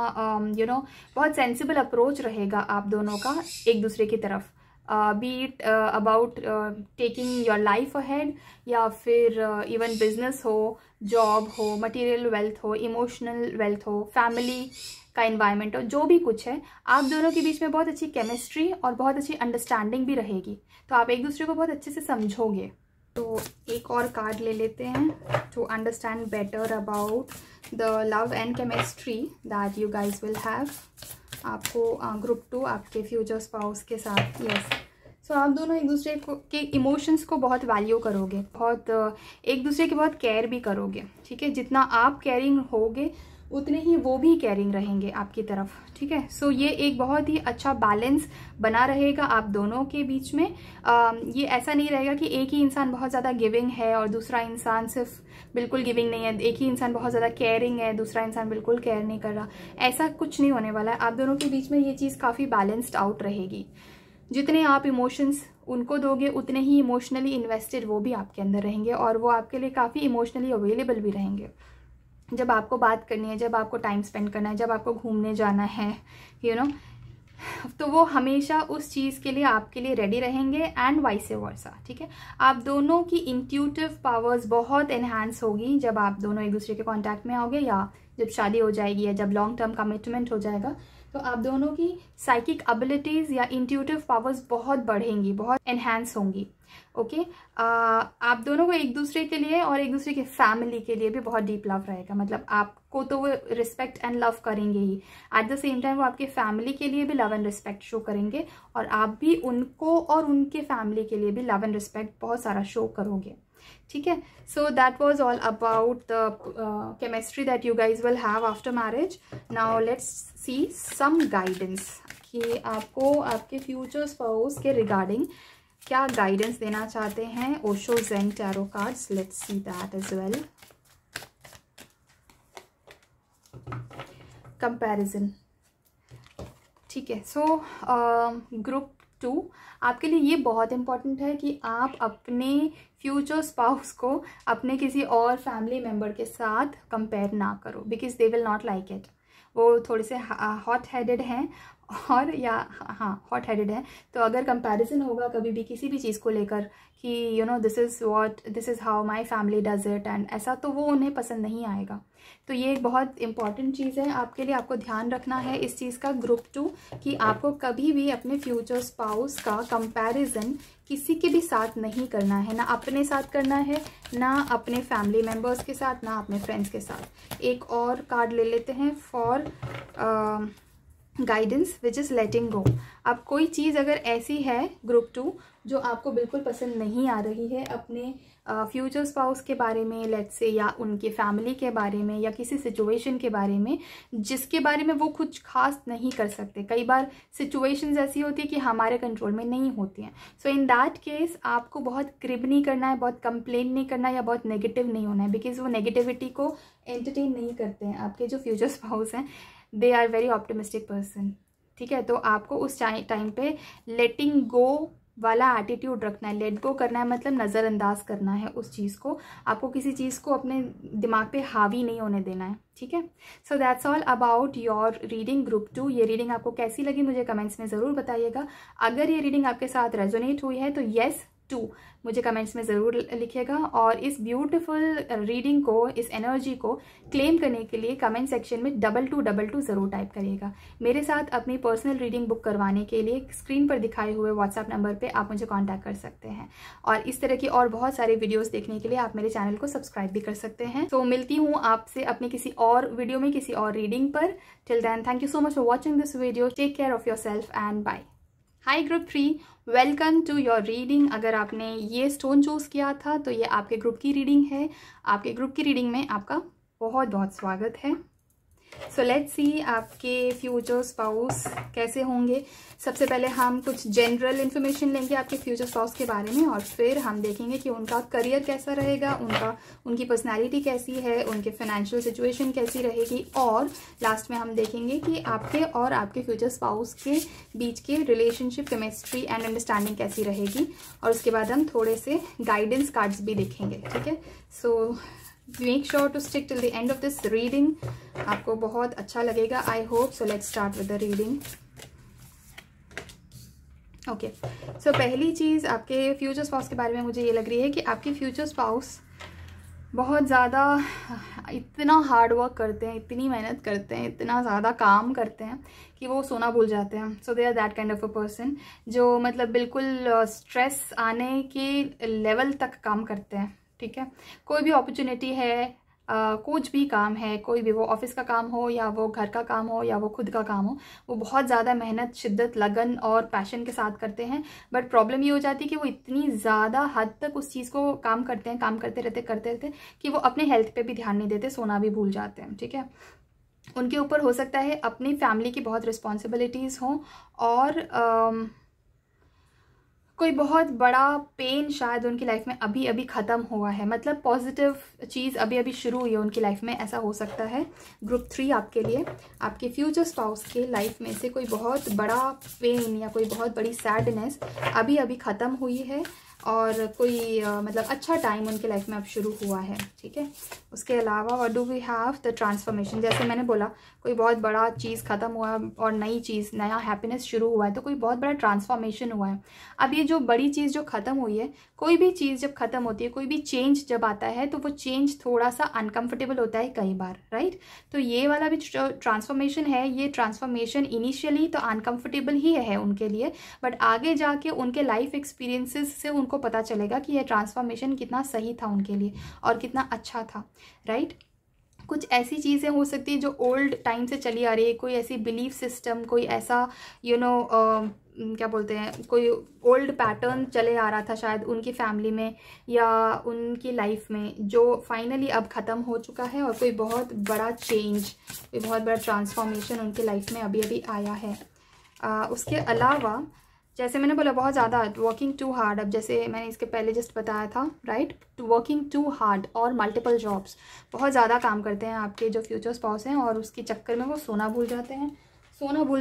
बहुत सेंसिबल अप्रोच रहेगा आप दोनों का एक दूसरे की तरफ, B it about taking your life ahead, या फिर इवन बिजनेस हो, जॉब हो, मटेरियल वेल्थ हो, इमोशनल वेल्थ हो, फैमिली का इन्वायरमेंट हो, जो भी कुछ है, आप दोनों के बीच में बहुत अच्छी केमिस्ट्री और बहुत अच्छी अंडरस्टैंडिंग भी रहेगी। तो आप एक दूसरे को बहुत अच्छे से समझोगे। तो एक और कार्ड ले लेते हैं to understand better about the love and chemistry that you guys will have. आपको ग्रुप 2 आपके फ्यूचर स्पाउस के साथ। यस, सो आप दोनों एक दूसरे के इमोशंस को बहुत वैल्यू करोगे, बहुत एक दूसरे की बहुत केयर भी करोगे, ठीक है। जितना आप केयरिंग होगे उतने ही वो भी केयरिंग रहेंगे आपकी तरफ, ठीक है। सो ये एक बहुत ही अच्छा बैलेंस बना रहेगा आप दोनों के बीच में। ये ऐसा नहीं रहेगा कि एक ही इंसान बहुत ज़्यादा गिविंग है और दूसरा इंसान सिर्फ बिल्कुल गिविंग नहीं है, एक ही इंसान बहुत ज़्यादा केयरिंग है, दूसरा इंसान बिल्कुल केयर नहीं कर रहा। ऐसा कुछ नहीं होने वाला है। आप दोनों के बीच में ये चीज़ काफ़ी बैलेंस्ड आउट रहेगी। जितने आप इमोशंस उनको दोगे उतने ही इमोशनली इन्वेस्टेड वो भी आपके अंदर रहेंगे और वो आपके लिए काफ़ी इमोशनली अवेलेबल भी रहेंगे। जब आपको बात करनी है, जब आपको टाइम स्पेंड करना है, जब आपको घूमने जाना है, यू नो, तो वो हमेशा उस चीज़ के लिए आपके लिए रेडी रहेंगे एंड वाइस वर्सा, ठीक है। आप दोनों की इंट्यूटिव पावर्स बहुत एनहांस होगी जब आप दोनों एक दूसरे के कांटेक्ट में आओगे, या जब शादी हो जाएगी या जब लॉन्ग टर्म कमिटमेंट हो जाएगा, तो आप दोनों की साइकिक एबिलिटीज़ या इंट्यूटिव पावर्स बहुत बढ़ेंगी, बहुत एनहांस होंगी। ओके, आप दोनों को एक दूसरे के लिए और एक दूसरे की फैमिली के लिए भी बहुत डीप लव रहेगा। मतलब आपको तो वो रिस्पेक्ट एंड लव करेंगे ही, एट द सेम टाइम वो आपके फैमिली के लिए भी लव एंड रिस्पेक्ट शो करेंगे और आप भी उनको और उनके फैमिली के लिए भी लव एंड रिस्पेक्ट बहुत सारा शो करोगे, ठीक है। So that was all about the chemistry that you guys will have after marriage. Now let's see some guidance कि आपको आपके फ्यूचर स्पाउस के रिगार्डिंग क्या गाइडेंस देना चाहते हैं Osho Zen tarot cards. Let's see that as well. Comparison, ठीक है। सो ग्रुप 2 आपके लिए ये बहुत इंपॉर्टेंट है कि आप अपने फ्यूचर स्पाउस को अपने किसी और फैमिली मेम्बर के साथ कंपेयर ना करो, because they will not like it. वो थोड़े से हॉट हेडेड हैं और या हाँ हॉट हेडेड है, तो अगर कंपैरिजन होगा कभी भी किसी भी चीज़ को लेकर कि you know this is how my family does it and ऐसा, तो वो उन्हें पसंद नहीं आएगा। तो ये एक बहुत इंपॉर्टेंट चीज़ है आपके लिए, आपको ध्यान रखना है इस चीज़ का ग्रुप 2 कि आपको कभी भी अपने फ्यूचर स्पाउस का कंपैरिजन किसी के भी साथ नहीं करना है, ना अपने साथ करना है, ना अपने फैमिली मेम्बर्स के साथ, ना अपने फ्रेंड्स के साथ। एक और कार्ड ले लेते हैं फॉर गाइडेंस विच इज़ लेटिंग गो। अब कोई चीज़ अगर ऐसी है ग्रुप 2 जो आपको बिल्कुल पसंद नहीं आ रही है अपने फ्यूचर स्पाउस के बारे में, लेट्स से, या उनके फैमिली के बारे में, या किसी सिचुएशन के बारे में जिसके बारे में वो कुछ खास नहीं कर सकते। कई बार सिचुएशंस ऐसी होती है कि हमारे कंट्रोल में नहीं होती हैं। सो इन दैट केस आपको बहुत क्रिब नहीं करना है, बहुत कंप्लेन नहीं करना है, या बहुत नेगेटिव नहीं होना है, बिकॉज वो नेगेटिविटी को एंटरटेन नहीं करते हैं। आपके जो फ्यूचर स्पाउस हैं they are very optimistic person, ठीक है। तो आपको उस टाइम पे लेटिंग गो वाला एटीट्यूड रखना है। लेट गो करना है मतलब नज़रअंदाज करना है उस चीज़ को, आपको किसी चीज़ को अपने दिमाग पे हावी नहीं होने देना है, ठीक है। So that's all about your reading group 2। ये रीडिंग आपको कैसी लगी मुझे कमेंट्स में ज़रूर बताइएगा। अगर ये रीडिंग आपके साथ रेजोनेट हुई है तो येस 2 मुझे कमेंट्स में ज़रूर लिखिएगा, और इस ब्यूटीफुल रीडिंग को, इस एनर्जी को क्लेम करने के लिए कमेंट सेक्शन में 2222 ज़रूर टाइप करिएगा। मेरे साथ अपनी पर्सनल रीडिंग बुक करवाने के लिए स्क्रीन पर दिखाए हुए व्हाट्सएप नंबर पे आप मुझे कांटेक्ट कर सकते हैं, और इस तरह की और बहुत सारे वीडियोस देखने के लिए आप मेरे चैनल को सब्सक्राइब भी कर सकते हैं। तो मिलती हूँ आपसे अपने किसी और वीडियो में, किसी और रीडिंग पर। Till then, thank you so much for watching this video. Take care of yourself and bye. Hi group 3, welcome to your reading. अगर आपने ये स्टोन चूज़ किया था तो ये आपके ग्रुप की रीडिंग है। आपके ग्रुप की रीडिंग में आपका बहुत बहुत स्वागत है। सो लेट्स सी आपके फ्यूचर स्पाउस कैसे होंगे। सबसे पहले हम कुछ जनरल इन्फॉर्मेशन लेंगे आपके फ्यूचर स्पाउस के बारे में, और फिर हम देखेंगे कि उनका करियर कैसा रहेगा, उनकी पर्सनालिटी कैसी है, उनके फाइनेंशियल सिचुएशन कैसी रहेगी, और लास्ट में हम देखेंगे कि आपके और आपके फ्यूचर स्पाउस के बीच के रिलेशनशिप, केमिस्ट्री एंड अंडरस्टैंडिंग कैसी रहेगी। और उसके बाद हम थोड़े से गाइडेंस कार्ड्स भी देखेंगे, ठीक है। So make sure to stick till the end of this reading, आपको बहुत अच्छा लगेगा, I hope. So let's start with the reading. Okay, so पहली चीज़ आपके फ्यूचर स्पाउस के बारे में मुझे ये लग रही है कि आपके फ्यूचर स्पाउस बहुत ज़्यादा इतना हार्ड वर्क करते हैं, इतनी मेहनत करते हैं, इतना ज़्यादा काम करते हैं कि वो सोना भूल जाते हैं। So they are that kind of a person जो मतलब बिल्कुल स्ट्रेस आने के लेवल तक काम करते हैं, ठीक है। कोई भी अपॉर्चुनिटी है कुछ भी काम है, कोई भी, वो ऑफिस का काम हो या वो घर का काम हो या वो खुद का काम हो, वो बहुत ज़्यादा मेहनत, शिद्दत, लगन और पैशन के साथ करते हैं। बट प्रॉब्लम ये हो जाती है कि वो इतनी ज़्यादा हद तक उस चीज़ को काम करते हैं, काम करते रहते कि वो अपने हेल्थ पे भी ध्यान नहीं देते, सोना भी भूल जाते हैं। ठीक है, उनके ऊपर हो सकता है अपनी फैमिली की बहुत रिस्पॉन्सिबिलिटीज़ हों और कोई बहुत बड़ा पेन शायद उनकी लाइफ में अभी अभी ख़त्म हुआ है, मतलब पॉजिटिव चीज़ अभी अभी शुरू हुई है उनकी लाइफ में, ऐसा हो सकता है। ग्रुप 3 आपके लिए, आपके फ्यूचर स्पाउस के लाइफ में से कोई बहुत बड़ा पेन या कोई बहुत बड़ी सैडनेस अभी अभी ख़त्म हुई है और कोई मतलब अच्छा टाइम उनके लाइफ में अब शुरू हुआ है। ठीक है, उसके अलावा what do we have, the transformation. जैसे मैंने बोला, कोई बहुत बड़ा चीज़ ख़त्म हुआ है और नई चीज़, नया हैप्पीनेस शुरू हुआ है, तो कोई बहुत बड़ा ट्रांसफॉर्मेशन हुआ है। अब ये जो बड़ी चीज़ जो ख़त्म हुई है, कोई भी चीज़ जब ख़त्म होती है, कोई भी चेंज जब आता है, तो वो चेंज थोड़ा सा अनकम्फर्टेबल होता है कई बार, राइट। तो ये वाला भी ट्रांसफॉर्मेशन है, ये ट्रांसफॉर्मेशन इनिशियली तो अनकम्फर्टेबल ही है उनके लिए, बट आगे जाके उनके लाइफ एक्सपीरियंसेस से उनको पता चलेगा कि ये ट्रांसफॉर्मेशन कितना सही था उनके लिए और कितना अच्छा था, राइट। कुछ ऐसी चीज़ें हो सकती है जो ओल्ड टाइम से चली आ रही है, कोई ऐसी बिलीफ सिस्टम, कोई ऐसा क्या बोलते हैं, कोई ओल्ड पैटर्न चले आ रहा था शायद उनकी फैमिली में या उनकी लाइफ में, जो फाइनली अब ख़त्म हो चुका है और कोई बहुत बड़ा चेंज, कोई बहुत बड़ा ट्रांसफॉर्मेशन उनकी लाइफ में अभी अभी आया है। उसके अलावा जैसे मैंने बोला, बहुत ज़्यादा वर्किंग टू हार्ड, अब जैसे मैंने इसके पहले जस्ट बताया था, राइट, वर्किंग टू हार्ड और मल्टीपल जॉब्स, बहुत ज़्यादा काम करते हैं आपके जो फ्यूचर स्पाउस हैं और उसके चक्कर में वो सोना भूल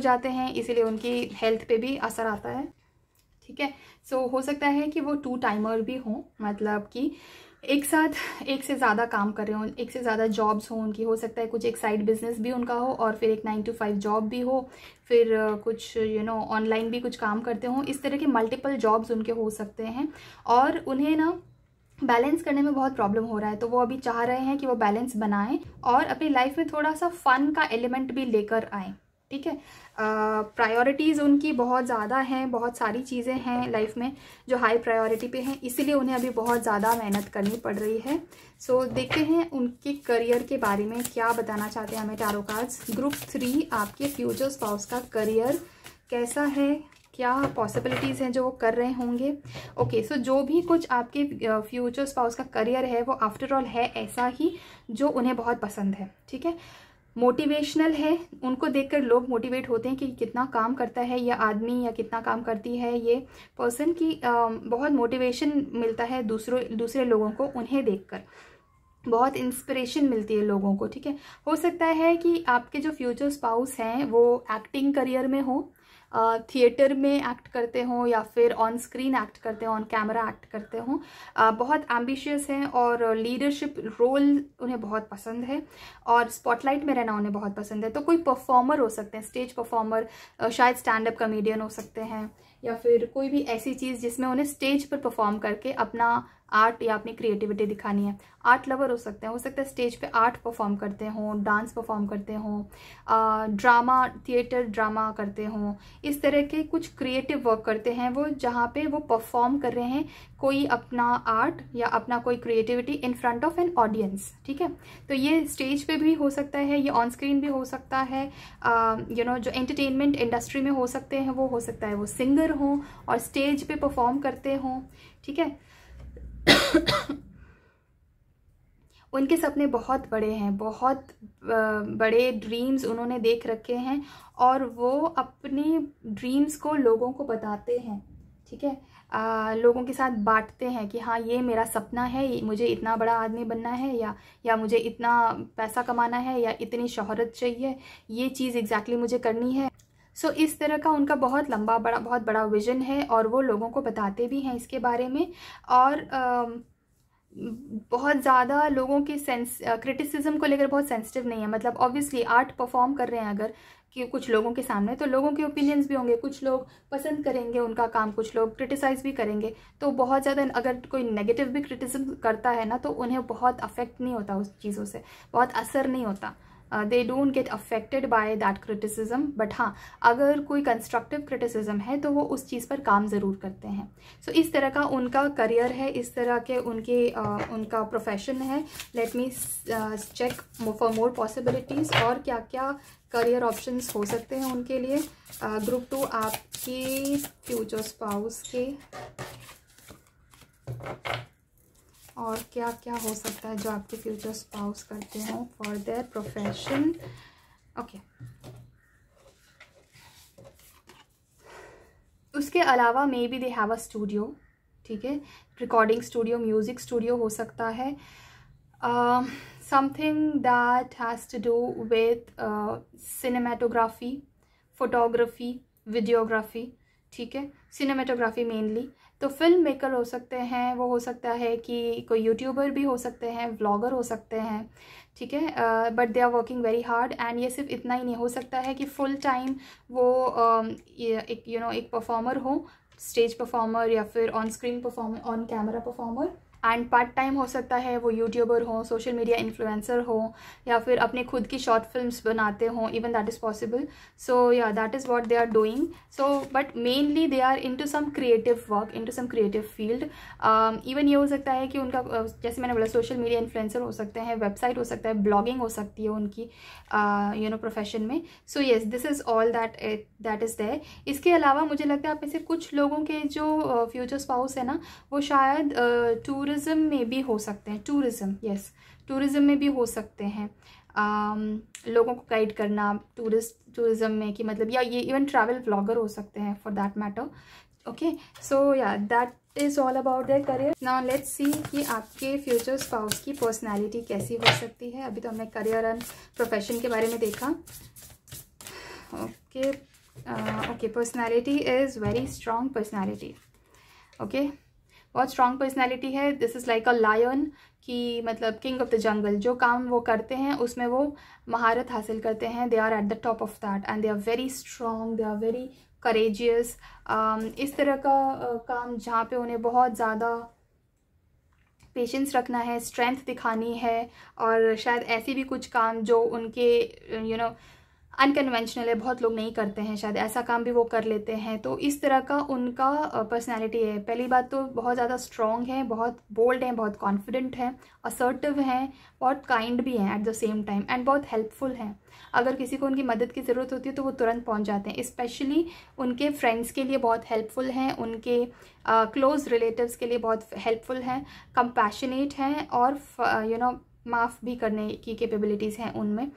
जाते हैं, इसीलिए उनकी हेल्थ पे भी असर आता है। ठीक है, सो हो सकता है कि वो 2 टाइमर भी हों, मतलब कि एक साथ एक से ज़्यादा काम कर रहे हों, एक से ज़्यादा जॉब्स हों उनकी, हो सकता है कुछ एक साइड बिजनेस भी उनका हो और फिर एक 9 to 5 जॉब भी हो, फिर कुछ ऑनलाइन भी कुछ काम करते हों, इस तरह के मल्टीपल जॉब्स उनके हो सकते हैं और उन्हें ना बैलेंस करने में बहुत प्रॉब्लम हो रहा है। तो वो अभी चाह रहे हैं कि वो बैलेंस बनाएं और अपनी लाइफ में थोड़ा सा फन का एलिमेंट भी लेकर आएँ। ठीक है, प्रायोरिटीज़ उनकी बहुत ज़्यादा हैं, बहुत सारी चीज़ें हैं लाइफ में जो हाई प्रायोरिटी पे हैं, इसीलिए उन्हें अभी बहुत ज़्यादा मेहनत करनी पड़ रही है। सो देखते हैं उनके करियर के बारे में क्या बताना चाहते हैं हमें टैरो कार्ड्स। ग्रुप 3 आपके फ्यूचर स्पाउस का करियर कैसा है, क्या पॉसिबिलिटीज़ हैं जो वो कर रहे होंगे। ओके, सो जो भी कुछ आपके फ्यूचर स्पाउस का करियर है वो आफ्टर ऑल है ऐसा ही जो उन्हें बहुत पसंद है। ठीक है, मोटिवेशनल है, उनको देखकर लोग मोटिवेट होते हैं कि कितना काम करता है यह आदमी या कितना काम करती है ये पर्सन की, बहुत मोटिवेशन मिलता है दूसरे लोगों को उन्हें देखकर, बहुत इंस्पिरेशन मिलती है लोगों को। ठीक है, हो सकता है कि आपके जो फ्यूचर स्पाउस हैं वो एक्टिंग करियर में हो, थिएटर में एक्ट करते हों या फिर ऑन स्क्रीन एक्ट करते हों, ऑन कैमरा एक्ट करते हों, बहुत एम्बिशियस हैं और लीडरशिप रोल उन्हें बहुत पसंद है और स्पॉटलाइट में रहना उन्हें बहुत पसंद है। तो कोई परफॉर्मर हो सकते हैं, स्टेज परफॉर्मर, शायद स्टैंड अप कॉमेडियन हो सकते हैं या फिर कोई भी ऐसी चीज़ जिसमें उन्हें स्टेज पर परफॉर्म करके अपना आर्ट या अपनी क्रिएटिविटी दिखानी है। आर्ट लवर हो सकते हैं, हो सकता है स्टेज पे आर्ट परफॉर्म करते हों, डांस परफॉर्म करते हों, ड्रामा, थिएटर ड्रामा करते हों, इस तरह के कुछ क्रिएटिव वर्क करते हैं वो, जहाँ पे वो परफॉर्म कर रहे हैं कोई अपना आर्ट या अपना कोई creativity in front of an audience. ठीक है, तो ये स्टेज पे भी हो सकता है, ये ऑन स्क्रीन भी हो सकता है, जो एंटरटेनमेंट इंडस्ट्री में हो सकते हैं वो हो सकता है वो सिंगर हों और स्टेज पे परफॉर्म करते हों। ठीक है, उनके सपने बहुत बड़े हैं, बहुत बड़े ड्रीम्स उन्होंने देख रखे हैं और वो अपनी ड्रीम्स को लोगों को बताते हैं। ठीक है, लोगों के साथ बांटते हैं कि हाँ ये मेरा सपना है, मुझे इतना बड़ा आदमी बनना है या मुझे इतना पैसा कमाना है या इतनी शोहरत चाहिए, ये चीज़ एग्जैक्टली मुझे करनी है। सो इस तरह का उनका बहुत बड़ा विजन है और वो लोगों को बताते भी हैं इसके बारे में और बहुत ज़्यादा लोगों के क्रिटिसिज्म को लेकर बहुत सेंसिटिव नहीं है। मतलब ऑब्वियसली आर्ट परफॉर्म कर रहे हैं अगर कि कुछ लोगों के सामने, तो लोगों के ओपिनियंस भी होंगे, कुछ लोग पसंद करेंगे उनका काम, कुछ लोग क्रिटिसाइज़ भी करेंगे। तो बहुत ज़्यादा अगर कोई नेगेटिव भी क्रिटिसिज्म करता है ना तो उन्हें बहुत अफेक्ट नहीं होता उस चीज़ों से, बहुत असर नहीं होता। They don't get affected by that criticism, but हाँ अगर कोई कंस्ट्रक्टिव क्रिटिसिज्म है तो वो उस चीज़ पर काम ज़रूर करते हैं। सो इस तरह का उनका करियर है, इस तरह के उनका प्रोफेशन है। Let me check for more possibilities और क्या क्या करियर ऑप्शंस हो सकते हैं उनके लिए। ग्रुप 2 आपकी फ्यूचर स्पाउस के और क्या क्या हो सकता है जो आपके फ्यूचर स्पाउस करते हो फॉर देयर प्रोफेशन। ओके, उसके अलावा maybe they have a studio, ठीक है, रिकॉर्डिंग स्टूडियो, म्यूजिक स्टूडियो हो सकता है। Something that has to do with cinematography, photography, videography, ठीक है, सिनेमेटोग्राफी मेनली। तो फिल्म मेकर हो सकते हैं, वो हो सकता है कि कोई यूट्यूबर भी हो सकते हैं, व्लॉगर हो सकते हैं, ठीक है, but they are working very hard. And ये सिर्फ इतना ही नहीं हो सकता है कि फुल टाइम वो एक एक परफॉर्मर हो, स्टेज परफॉर्मर या फिर on screen performer, on camera performer. And part time हो सकता है वो यूट्यूबर हो, सोशल मीडिया इन्फ्लुएंसर हो, या फिर अपने खुद की शॉर्ट फिल्म्स बनाते हों, even that is possible. So yeah that is what they are doing. So but mainly they are into some creative work, into some creative field. Even ये हो सकता है कि उनका जैसे मैंने बोला सोशल मीडिया इन्फ्लुएंसर हो सकते हैं, वेबसाइट हो सकता है, ब्लॉगिंग हो सकती है उनकी प्रोफेशन में। So yes, this is all that is there. इसके अलावा मुझे लगता है आप में से कुछ लोगों के जो फ्यूचर स्पाउस है ना, वो शायद टूरिज्म में भी हो सकते हैं। टूरिज्म, यस, टूरिज्म में भी हो सकते हैं। लोगों को गाइड करना टूरिज्म में, कि मतलब, या ये इवन ट्रैवल व्लॉगर हो सकते हैं for that matter. Okay, so yeah that is all about their career. Now let's सी कि आपके फ्यूचर स्पाउस की पर्सनैलिटी कैसी हो सकती है। अभी तो हमने करियर एंड प्रोफेशन के बारे में देखा। Okay, personality is very strong personality. Okay, बहुत स्ट्रॉन्ग पर्सनैलिटी है। This is like a lion, कि मतलब किंग ऑफ द जंगल। जो काम वो करते हैं उसमें वो महारत हासिल करते हैं। They are at the top of that and they are very strong, they are very courageous. इस तरह का काम जहाँ पे उन्हें बहुत ज़्यादा पेशेंस रखना है, स्ट्रेंथ दिखानी है, और शायद ऐसे भी कुछ काम जो उनके अनकन्वेंशनल है, बहुत लोग नहीं करते हैं, शायद ऐसा काम भी वो कर लेते हैं। तो इस तरह का उनका पर्सनैलिटी है। पहली बात तो बहुत ज़्यादा स्ट्रॉन्ग है, बहुत बोल्ड हैं, बहुत कॉन्फिडेंट हैं, असर्टिव हैं, बहुत काइंड भी हैं eight the same time, and बहुत हेल्पफुल हैं। अगर किसी को उनकी मदद की ज़रूरत होती है तो वो तुरंत पहुंच जाते हैं। स्पेशली उनके फ्रेंड्स के लिए बहुत हेल्पफुल हैं, उनके क्लोज रिलेटिव्स के लिए बहुत हेल्पफुल हैं, कंपैशनेट हैं, और माफ़ भी करने की कैपेबिलिटीज़ हैं उनमें।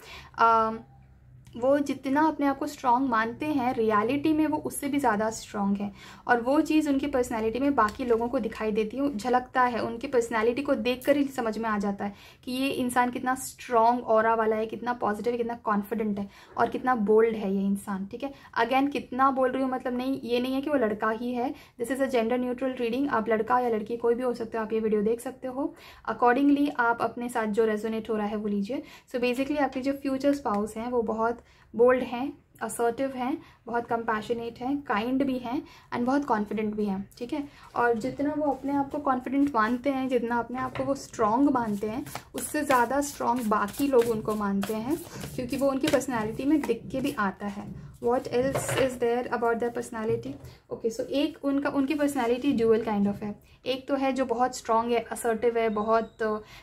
वो जितना अपने आप को स्ट्रॉन्ग मानते हैं, रियलिटी में वो उससे भी ज़्यादा स्ट्रॉन्ग है, और वो चीज़ उनकी पर्सनैलिटी में बाकी लोगों को दिखाई देती है, झलकता है। उनकी पर्सनैलिटी को देखकर ही समझ में आ जाता है कि ये इंसान कितना स्ट्रॉन्ग ऑरा वाला है, कितना पॉजिटिव है, कितना कॉन्फिडेंट है, और कितना बोल्ड है ये इंसान, ठीक है। अगेन, कितना बोल रही हूँ मतलब ये नहीं है कि वो लड़का ही है। This is a gender neutral reading. आप लड़का या लड़की कोई भी हो सकते हो, आप ये वीडियो देख सकते हो। अकॉर्डिंगली आप अपने साथ जो रेजोनेट हो रहा है वो लीजिए। सो बेसिकली आपके जो फ्यूचर स्पाउस हैं वो बहुत बोल्ड हैं, असर्टिव हैं, बहुत कंपैशनेट हैं, काइंड भी हैं, एंड बहुत कॉन्फिडेंट भी हैं, ठीक है। और जितना वो अपने आप को कॉन्फिडेंट मानते हैं, जितना अपने आप को वो स्ट्रॉन्ग मानते हैं, उससे ज़्यादा स्ट्रॉन्ग बाकी लोग उनको मानते हैं, क्योंकि वो उनकी पर्सनैलिटी में दिख के भी आता है। What else is there about their personality? Okay, so एक उनकी पर्सनैलिटी ड्यूअल काइंड ऑफ है। एक तो है जो बहुत स्ट्रॉन्ग है, असर्टिव है, बहुत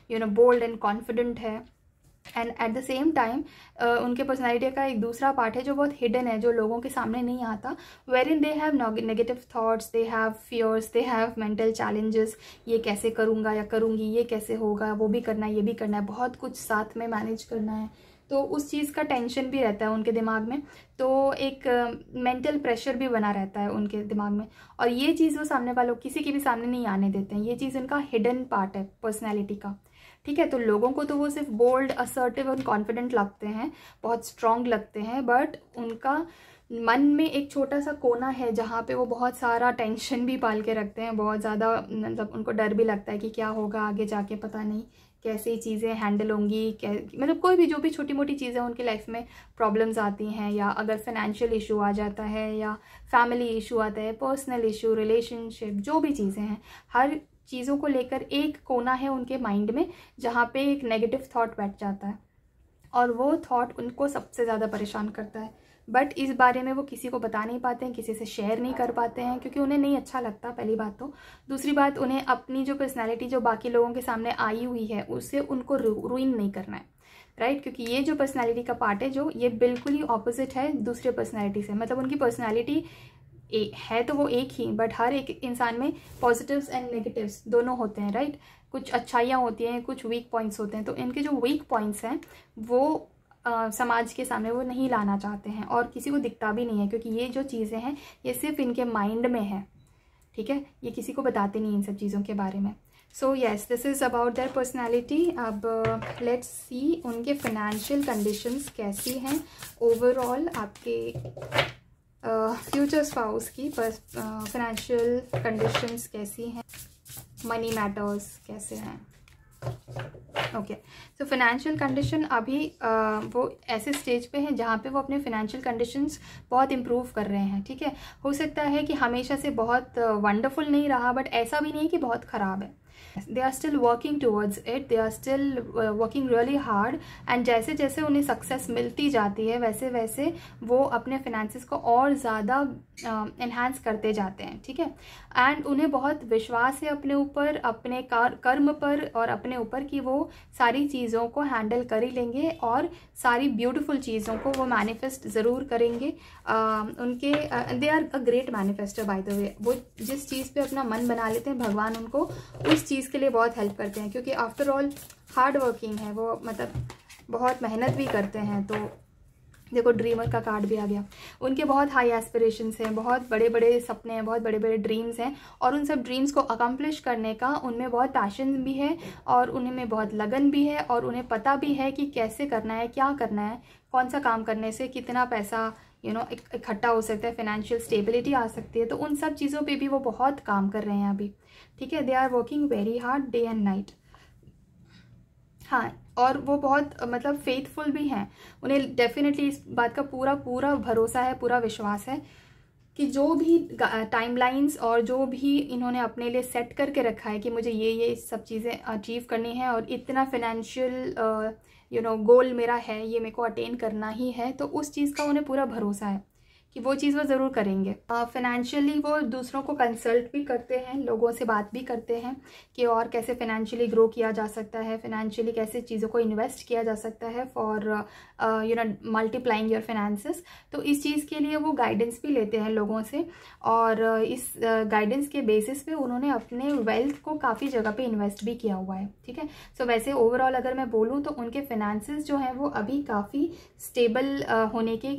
बोल्ड एंड कॉन्फिडेंट है, and eight the same time उनके पर्सनैलिटी का एक दूसरा पार्ट है जो बहुत हिडन है, जो लोगों के सामने नहीं आता। Wherein they have negative thoughts, they have fears, they have mental challenges. ये कैसे करूँगा या करूँगी, ये कैसे होगा, वो भी करना है, ये भी करना है, बहुत कुछ साथ में मैनेज करना है। तो उस चीज़ का टेंशन भी रहता है उनके दिमाग में, तो एक मेंटल प्रेशर भी बना रहता है उनके दिमाग में, और ये चीज़ वो सामने वालों किसी के भी सामने नहीं आने देते हैं। ये चीज़ उनका हिडन पार्ट है पर्सनैलिटी का, ठीक है। तो लोगों को तो वो सिर्फ बोल्ड, असर्टिव और कॉन्फिडेंट लगते हैं, बहुत स्ट्रॉन्ग लगते हैं, बट उनका मन में एक छोटा सा कोना है जहाँ पे वो बहुत सारा टेंशन भी पाल के रखते हैं, बहुत ज़्यादा, मतलब उनको डर भी लगता है कि क्या होगा आगे जाके, पता नहीं कैसे चीज़ें हैंडल होंगी, मतलब कोई भी जो भी छोटी मोटी चीज़ें उनकी लाइफ में प्रॉब्लम्स आती हैं, या अगर फाइनेंशियल इशू आ जाता है, या फैमिली इशू आता है, पर्सनल इशू, रिलेशनशिप, जो भी चीज़ें हैं, हर चीज़ों को लेकर एक कोना है उनके माइंड में जहाँ पे एक नेगेटिव थॉट बैठ जाता है। और वो थॉट उनको सबसे ज़्यादा परेशान करता है। बट इस बारे में वो किसी को बता नहीं पाते हैं, किसी से शेयर नहीं कर पाते हैं, क्योंकि उन्हें नहीं अच्छा लगता, पहली बात तो। दूसरी बात, उन्हें अपनी जो पर्सनैलिटी जो बाकी लोगों के सामने आई हुई है उससे उनको रुइन नहीं करना है, राइट। क्योंकि ये जो पर्सनैलिटी का पार्ट है जो, ये बिल्कुल ही ऑपोजिट है दूसरे पर्सनैलिटी से। मतलब उनकी पर्सनैलिटी है तो वो एक ही, बट हर एक इंसान में पॉजिटिव्स एंड नेगेटिव्स दोनों होते हैं, राइट। कुछ अच्छाइयाँ होती हैं, कुछ वीक पॉइंट्स होते हैं। तो इनके जो वीक पॉइंट्स हैं वो समाज के सामने वो नहीं लाना चाहते हैं, और किसी को दिखता भी नहीं है, क्योंकि ये जो चीज़ें हैं ये सिर्फ इनके माइंड में है, ठीक है। ये किसी को बताते नहीं इन सब चीज़ों के बारे में। So yes, this is about their personality. अब लेट्स सी उनके फाइनेंशियल कंडीशंस कैसी हैं ओवरऑल। आपके फ्यूचर स्पाउस की फाइनेंशियल कंडीशंस कैसी हैं, मनी मैटर्स कैसे हैं। ओके, सो फाइनेंशियल कंडीशन अभी वो ऐसे स्टेज पे हैं जहाँ पे वो अपने फाइनेंशियल कंडीशंस बहुत इम्प्रूव कर रहे हैं, ठीक है। हो सकता है कि हमेशा से बहुत वंडरफुल नहीं रहा, बट ऐसा भी नहीं कि बहुत ख़राब है। They are still working towards it, they are still working really hard, and जैसे जैसे उन्हें सक्सेस मिलती जाती है वैसे वैसे वो अपने फिनेंसेस को और ज़्यादा इन्हांस करते जाते हैं, ठीक है। एंड उन्हें बहुत विश्वास है अपने ऊपर, अपने कर्म पर और अपने ऊपर, कि वो सारी चीज़ों को हैंडल कर ही लेंगे और सारी ब्यूटीफुल चीज़ों को वो मैनिफेस्ट ज़रूर करेंगे। उनके they are a great manifester by the way. वो जिस चीज़ पे अपना मन बना लेते हैं, भगवान उनको उस चीज़ के लिए बहुत हेल्प करते हैं, क्योंकि आफ्टर ऑल हार्ड वर्किंग है वो, मतलब बहुत मेहनत भी करते हैं। तो देखो ड्रीमर का कार्ड भी आ गया। उनके बहुत हाई एस्पिरेशंस हैं, बहुत बड़े बड़े सपने हैं, बहुत बड़े बड़े ड्रीम्स हैं, और उन सब ड्रीम्स को अकम्प्लिश करने का उनमें बहुत पैशन भी है, और उनमें बहुत लगन भी है, और उन्हें पता भी है कि कैसे करना है, क्या करना है, कौन सा काम करने से कितना पैसा इकट्ठा हो सकता है, फाइनेंशियल स्टेबिलिटी आ सकती है। तो उन सब चीज़ों पे भी वो बहुत काम कर रहे हैं अभी, ठीक है। They are working very hard day and night. हाँ, और वो बहुत मतलब फेथफुल भी हैं। उन्हें डेफिनेटली इस बात का पूरा पूरा भरोसा है, पूरा विश्वास है कि जो भी टाइमलाइंस और जो भी इन्होंने अपने लिए सेट करके रखा है कि मुझे ये सब चीज़ें अचीव करनी है, और इतना फाइनेंशियल गोल मेरा है, ये मेरे को अटेन करना ही है, तो उस चीज़ का उन्हें पूरा भरोसा है कि वो चीज़ वो ज़रूर करेंगे। फाइनेंशियली वो दूसरों को कंसल्ट भी करते हैं, लोगों से बात भी करते हैं कि और कैसे फाइनेंशियली ग्रो किया जा सकता है, फाइनेंशियली कैसे चीज़ों को इन्वेस्ट किया जा सकता है फॉर मल्टीप्लाइंग योर फाइनेंसेस। तो इस चीज़ के लिए वो गाइडेंस भी लेते हैं लोगों से, और इस गाइडेंस के बेसिस पे उन्होंने अपने वेल्थ को काफ़ी जगह पे इन्वेस्ट भी किया हुआ है, ठीक है। सो वैसे ओवरऑल अगर मैं बोलूँ तो उनके फाइनेंसेस जो हैं वो अभी काफ़ी स्टेबल होने के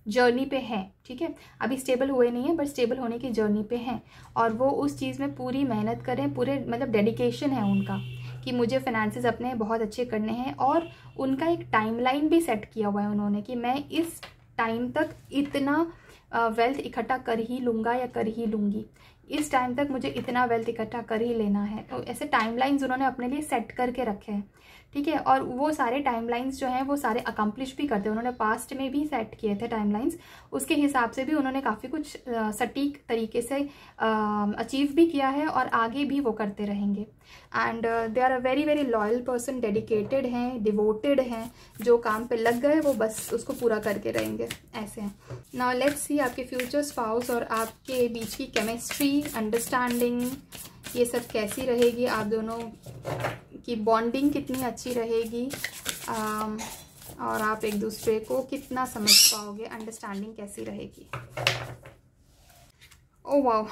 जर्नी पे हैं, ठीक है। अभी स्टेबल हुए नहीं है, बट स्टेबल होने की जर्नी पे हैं, और वो उस चीज़ में पूरी मेहनत करें, पूरे मतलब डेडिकेशन है उनका कि मुझे फाइनेंसेस अपने बहुत अच्छे करने हैं। और उनका एक टाइमलाइन भी सेट किया हुआ है उन्होंने कि मैं इस टाइम तक इतना वेल्थ इकट्ठा कर ही लूँगा या कर ही लूँगी, इस टाइम तक मुझे इतना वेल्थ इकट्ठा कर ही लेना है। तो ऐसे टाइमलाइंस उन्होंने अपने लिए सेट करके रखे हैं, ठीक है। और वो सारे टाइमलाइंस जो हैं वो सारे अकम्प्लिश भी करते हैं। उन्होंने पास्ट में भी सेट किए थे टाइमलाइंस, उसके हिसाब से भी उन्होंने काफ़ी कुछ सटीक तरीके से अचीव भी किया है, और आगे भी वो करते रहेंगे। And they are a very very loyal person, dedicated हैं, डिवोटेड हैं, जो काम पे लग गए वो बस उसको पूरा करके रहेंगे, ऐसे हैं। नाउ लेट्स सी आपके फ्यूचर स्पाउस और आपके बीच की केमिस्ट्री, अंडरस्टैंडिंग, ये सब कैसी रहेगी, आप दोनों की बॉन्डिंग कितनी अच्छी रहेगी, और आप एक दूसरे को कितना समझ पाओगे, अंडरस्टैंडिंग कैसी रहेगी। Oh wow,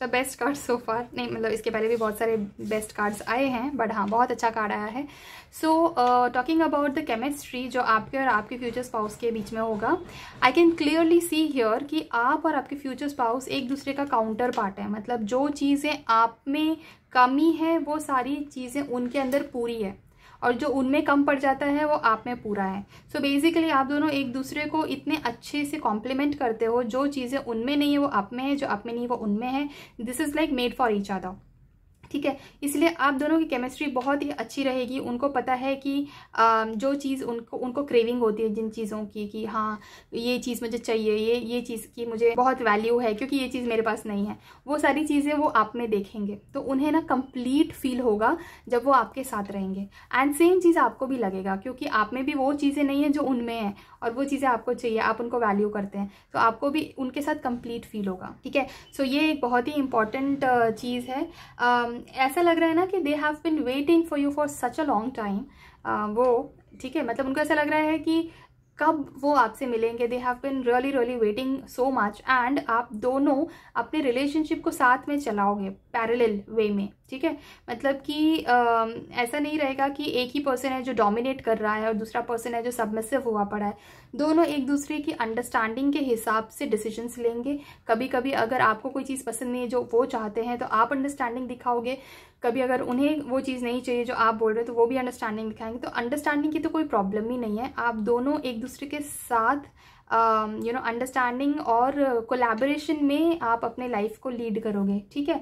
the best card so far. नहीं मतलब इसके पहले भी बहुत सारे बेस्ट कार्ड्स आए हैं, बट हाँ बहुत अच्छा कार्ड आया है। So talking about the chemistry जो आपके और आपके फ्यूचर स्पाउस के बीच में होगा, I can clearly see here कि आप और आपके फ्यूचर स्पाउस एक दूसरे का काउंटर पार्ट है। मतलब जो चीज़ें आप में कमी है वो सारी चीज़ें उनके अंदर पूरी है, और जो उनमें कम पड़ जाता है वो आप में पूरा है। सो बेसिकली आप दोनों एक दूसरे को इतने अच्छे से कॉम्प्लीमेंट करते हो, जो चीज़ें उनमें नहीं है वो आप में है, जो आप में नहीं है वो उनमें है। This is like made for each other. ठीक है। इसलिए आप दोनों की केमिस्ट्री बहुत ही अच्छी रहेगी। उनको पता है कि जो चीज़ उनको क्रेविंग होती है जिन चीज़ों की, कि हाँ ये चीज़ मुझे चाहिए, ये चीज़ की मुझे बहुत वैल्यू है क्योंकि ये चीज़ मेरे पास नहीं है, वो सारी चीज़ें वो आप में देखेंगे तो उन्हें ना कंप्लीट फील होगा जब वो आपके साथ रहेंगे। एंड सेम चीज़ आपको भी लगेगा क्योंकि आप में भी वो चीज़ें नहीं है जो उनमें है और वो चीज़ें आपको चाहिए, आप उनको वैल्यू करते हैं, तो आपको भी उनके साथ कंप्लीट फील होगा। ठीक है। सो ये एक बहुत ही इंपॉर्टेंट चीज़ है। ऐसा लग रहा है ना कि they have been waiting for you for such a long time. वो ठीक है, मतलब उनको ऐसा लग रहा है कि कब वो आपसे मिलेंगे। They have been really really waiting so much. And आप दोनों अपने रिलेशनशिप को साथ में चलाओगे पैरेलल वे में। ठीक है, मतलब कि ऐसा नहीं रहेगा कि एक ही पर्सन है जो डोमिनेट कर रहा है और दूसरा पर्सन है जो सबमिसिव हुआ पड़ा है। दोनों एक दूसरे की अंडरस्टैंडिंग के हिसाब से डिसीजंस लेंगे। कभी कभी अगर आपको कोई चीज़ पसंद नहीं है जो वो चाहते हैं तो आप अंडरस्टैंडिंग दिखाओगे, कभी अगर उन्हें वो चीज़ नहीं चाहिए जो आप बोल रहे हो तो वो भी अंडरस्टैंडिंग दिखाएंगे। तो अंडरस्टैंडिंग की तो कोई प्रॉब्लम ही नहीं है। आप दोनों एक दूसरे के साथ अंडरस्टैंडिंग और कोलैबोरेशन में आप अपने लाइफ को लीड करोगे। ठीक है।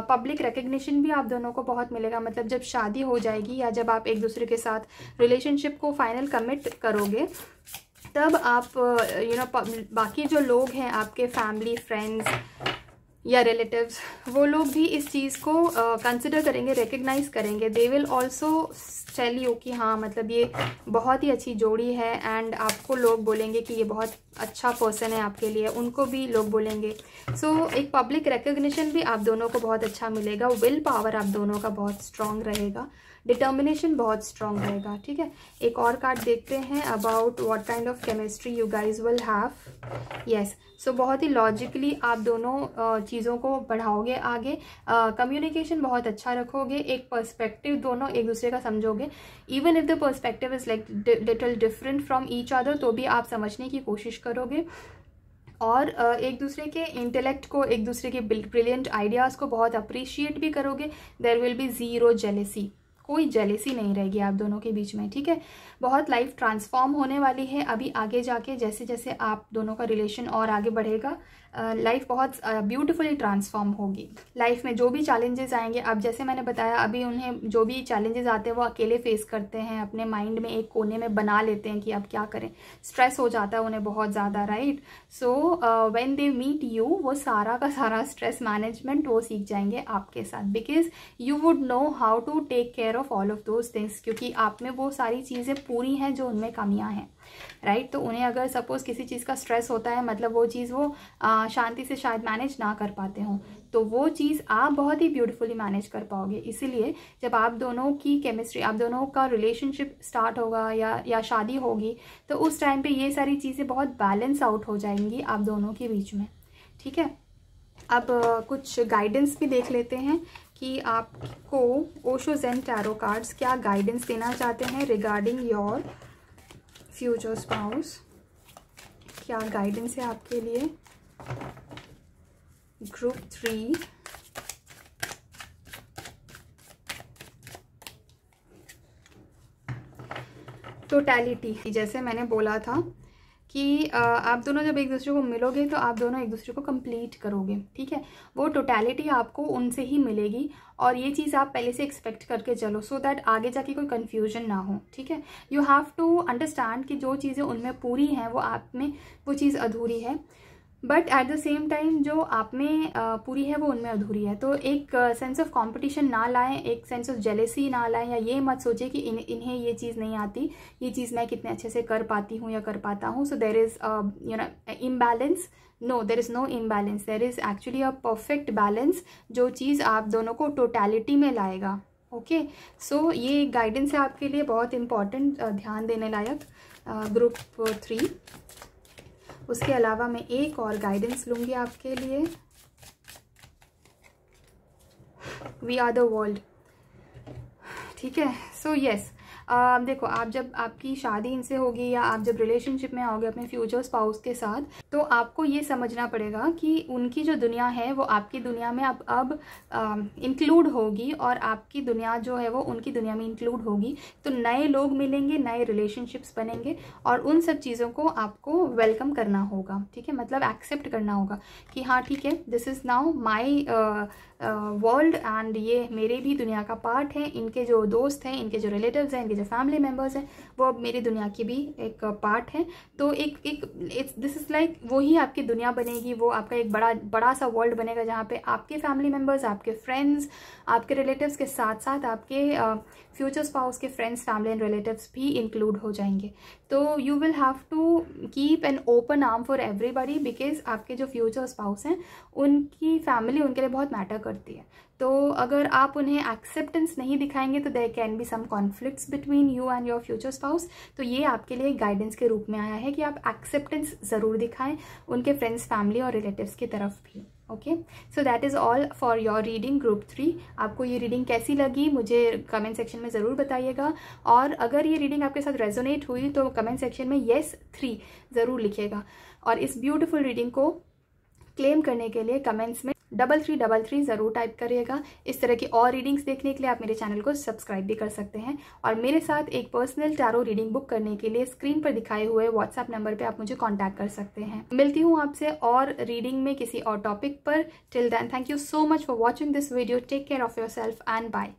पब्लिक रिकग्निशन भी आप दोनों को बहुत मिलेगा। मतलब जब शादी हो जाएगी या जब आप एक दूसरे के साथ रिलेशनशिप को फाइनल कमिट करोगे तब आप बाकी जो लोग हैं आपके फैमिली फ्रेंड्स या रिलेटिव्स, वो लोग भी इस चीज़ को कंसिडर करेंगे, रिकग्नाइज करेंगे। They will also tell you कि हाँ मतलब ये बहुत ही अच्छी जोड़ी है। एंड आपको लोग बोलेंगे कि ये बहुत अच्छा पर्सन है आपके लिए, उनको भी लोग बोलेंगे। सो एक पब्लिक रिकग्निशन भी आप दोनों को बहुत अच्छा मिलेगा। विल पावर आप दोनों का बहुत स्ट्रांग रहेगा, डिटर्मिनेशन बहुत स्ट्रांग रहेगा। ठीक है। एक और कार्ड देखते हैं about what kind of chemistry you guys will have. Yes, so बहुत ही लॉजिकली आप दोनों चीज़ों को बढ़ाओगे आगे। कम्युनिकेशन बहुत अच्छा रखोगे, एक पर्सपेक्टिव दोनों एक दूसरे का समझोगे। Even if the perspective is like little different from each other तो भी आप समझने की कोशिश करोगे और एक दूसरे के इंटेलेक्ट को, एक दूसरे के ब्रिलियंट आइडियाज़ को बहुत अप्रिशिएट भी करोगे। There will be zero jealousy, कोई जेलेसी नहीं रहेगी आप दोनों के बीच में। ठीक है। बहुत लाइफ ट्रांसफॉर्म होने वाली है अभी आगे जाके। जैसे जैसे आप दोनों का रिलेशन और आगे बढ़ेगा लाइफ बहुत ब्यूटीफुली ट्रांसफॉर्म होगी। लाइफ में जो भी चैलेंजेस आएंगे, अब जैसे मैंने बताया अभी उन्हें जो भी चैलेंजेस आते हैं वो अकेले फेस करते हैं, अपने माइंड में एक कोने में बना लेते हैं कि अब क्या करें। स्ट्रेस हो जाता है उन्हें बहुत ज़्यादा, right. So when they meet you वो सारा का सारा स्ट्रेस मैनेजमेंट वो सीख जाएंगे आपके साथ, because you would know how to take care of all of those things, क्योंकि आप में वो सारी चीज़ें पूरी हैं जो उनमें कमियां हैं, राइट। तो उन्हें अगर सपोज किसी चीज़ का स्ट्रेस होता है, मतलब वो चीज़ वो शांति से शायद मैनेज ना कर पाते हों, तो वो चीज़ आप बहुत ही ब्यूटीफुली मैनेज कर पाओगे। इसीलिए जब आप दोनों की केमिस्ट्री, आप दोनों का रिलेशनशिप स्टार्ट होगा या शादी होगी तो उस टाइम पे ये सारी चीज़ें बहुत बैलेंस आउट हो जाएंगी आप दोनों के बीच में। ठीक है। अब कुछ गाइडेंस भी देख लेते हैं कि आपको ओशो ज़ेन टैरो कार्ड्स क्या गाइडेंस देना चाहते हैं रिगार्डिंग योर फ्यूचर स्पाउस। क्या गाइडेंस है आपके लिए। Group 3, totality. जैसे मैंने बोला था कि आप दोनों जब एक दूसरे को मिलोगे तो आप दोनों एक दूसरे को कंप्लीट करोगे। ठीक है। वो टोटैलिटी आपको उनसे ही मिलेगी और ये चीज़ आप पहले से एक्सपेक्ट करके चलो, सो दैट आगे जाके कोई कन्फ्यूजन ना हो। ठीक है। यू हैव टू अंडरस्टैंड कि जो चीज़ें उनमें पूरी हैं वो आप में वो चीज़ अधूरी है, but at the same time जो आप में पूरी है वो उनमें अधूरी है। तो एक सेंस ऑफ कंपटीशन ना लाएं, एक सेंस ऑफ जेलेसी ना लाएं, या ये मत सोचें कि इन्हें ये चीज़ नहीं आती, ये चीज़ मैं कितने अच्छे से कर पाती हूँ या कर पाता हूँ। So there is imbalance. No, there is no imbalance, there is actually a perfect balance जो चीज़ आप दोनों को टोटैलिटी में लाएगा। ओके। सो ये गाइडेंस है आपके लिए बहुत इंपॉर्टेंट, ध्यान देने लायक। ग्रुप 3। उसके अलावा मैं एक और गाइडेंस लूँगी आपके लिए। We are the world. ठीक है। सो यस, देखो आप जब आपकी शादी इनसे होगी या आप जब रिलेशनशिप में आओगे अपने फ्यूचर स्पाउस के साथ, तो आपको ये समझना पड़ेगा कि उनकी जो दुनिया है वो आपकी दुनिया में अब इंक्लूड होगी और आपकी दुनिया जो है वो उनकी दुनिया में इंक्लूड होगी। तो नए लोग मिलेंगे, नए रिलेशनशिप्स बनेंगे और उन सब चीज़ों को आपको वेलकम करना होगा, ठीक है, मतलब एक्सेप्ट करना होगा कि हाँ ठीक है, this is now my world and ये मेरे भी दुनिया का पार्ट है। इनके जो दोस्त हैं, इनके जो रिलेटिव्स हैं, इनके जो फैमिली मेम्बर्स हैं, वो अब मेरी दुनिया की भी एक पार्ट है। तो एक दिस इज़ लाइक वही आपकी दुनिया बनेगी, वो आपका एक बड़ा सा वर्ल्ड बनेगा जहाँ पे आपके फैमिली मेम्बर्स, आपके फ्रेंड्स, आपके रिलेटिव्स के साथ साथ आपके फ्यूचर स्पाउस के फ्रेंड्स, फैमिली एंड रिलेटिव्स भी इंक्लूड हो जाएंगे। तो you will have to keep an open arm for everybody, because आपके जो फ्यूचर स्पाउस हैं उनकी फैमिली उनके लिए बहुत मैटर करती है। तो अगर आप उन्हें एक्सेप्टेंस नहीं दिखाएंगे तो there can be some conflicts between you and your future spouse. तो ये आपके लिए गाइडेंस के रूप में आया है कि आप एक्सेप्टेंस ज़रूर दिखाएं उनके फ्रेंड्स, फैमिली और रिलेटिव्स की तरफ भी। Okay, so that is all for your reading group 3। आपको ये रीडिंग कैसी लगी मुझे कमेंट सेक्शन में ज़रूर बताइएगा, और अगर ये रीडिंग आपके साथ रेजोनेट हुई तो कमेंट सेक्शन में येस 3 ज़रूर लिखिएगा। और इस ब्यूटीफुल रीडिंग को क्लेम करने के लिए कमेंट्स में 3333 ज़रूर टाइप करिएगा। इस तरह की और रीडिंग्स देखने के लिए आप मेरे चैनल को सब्सक्राइब भी कर सकते हैं, और मेरे साथ एक पर्सनल टैरो रीडिंग बुक करने के लिए स्क्रीन पर दिखाए हुए व्हाट्सएप नंबर पे आप मुझे कांटेक्ट कर सकते हैं। मिलती हूँ आपसे और रीडिंग में किसी और टॉपिक पर। Till then, thank you so much for watching this video. Take care of yourself and bye.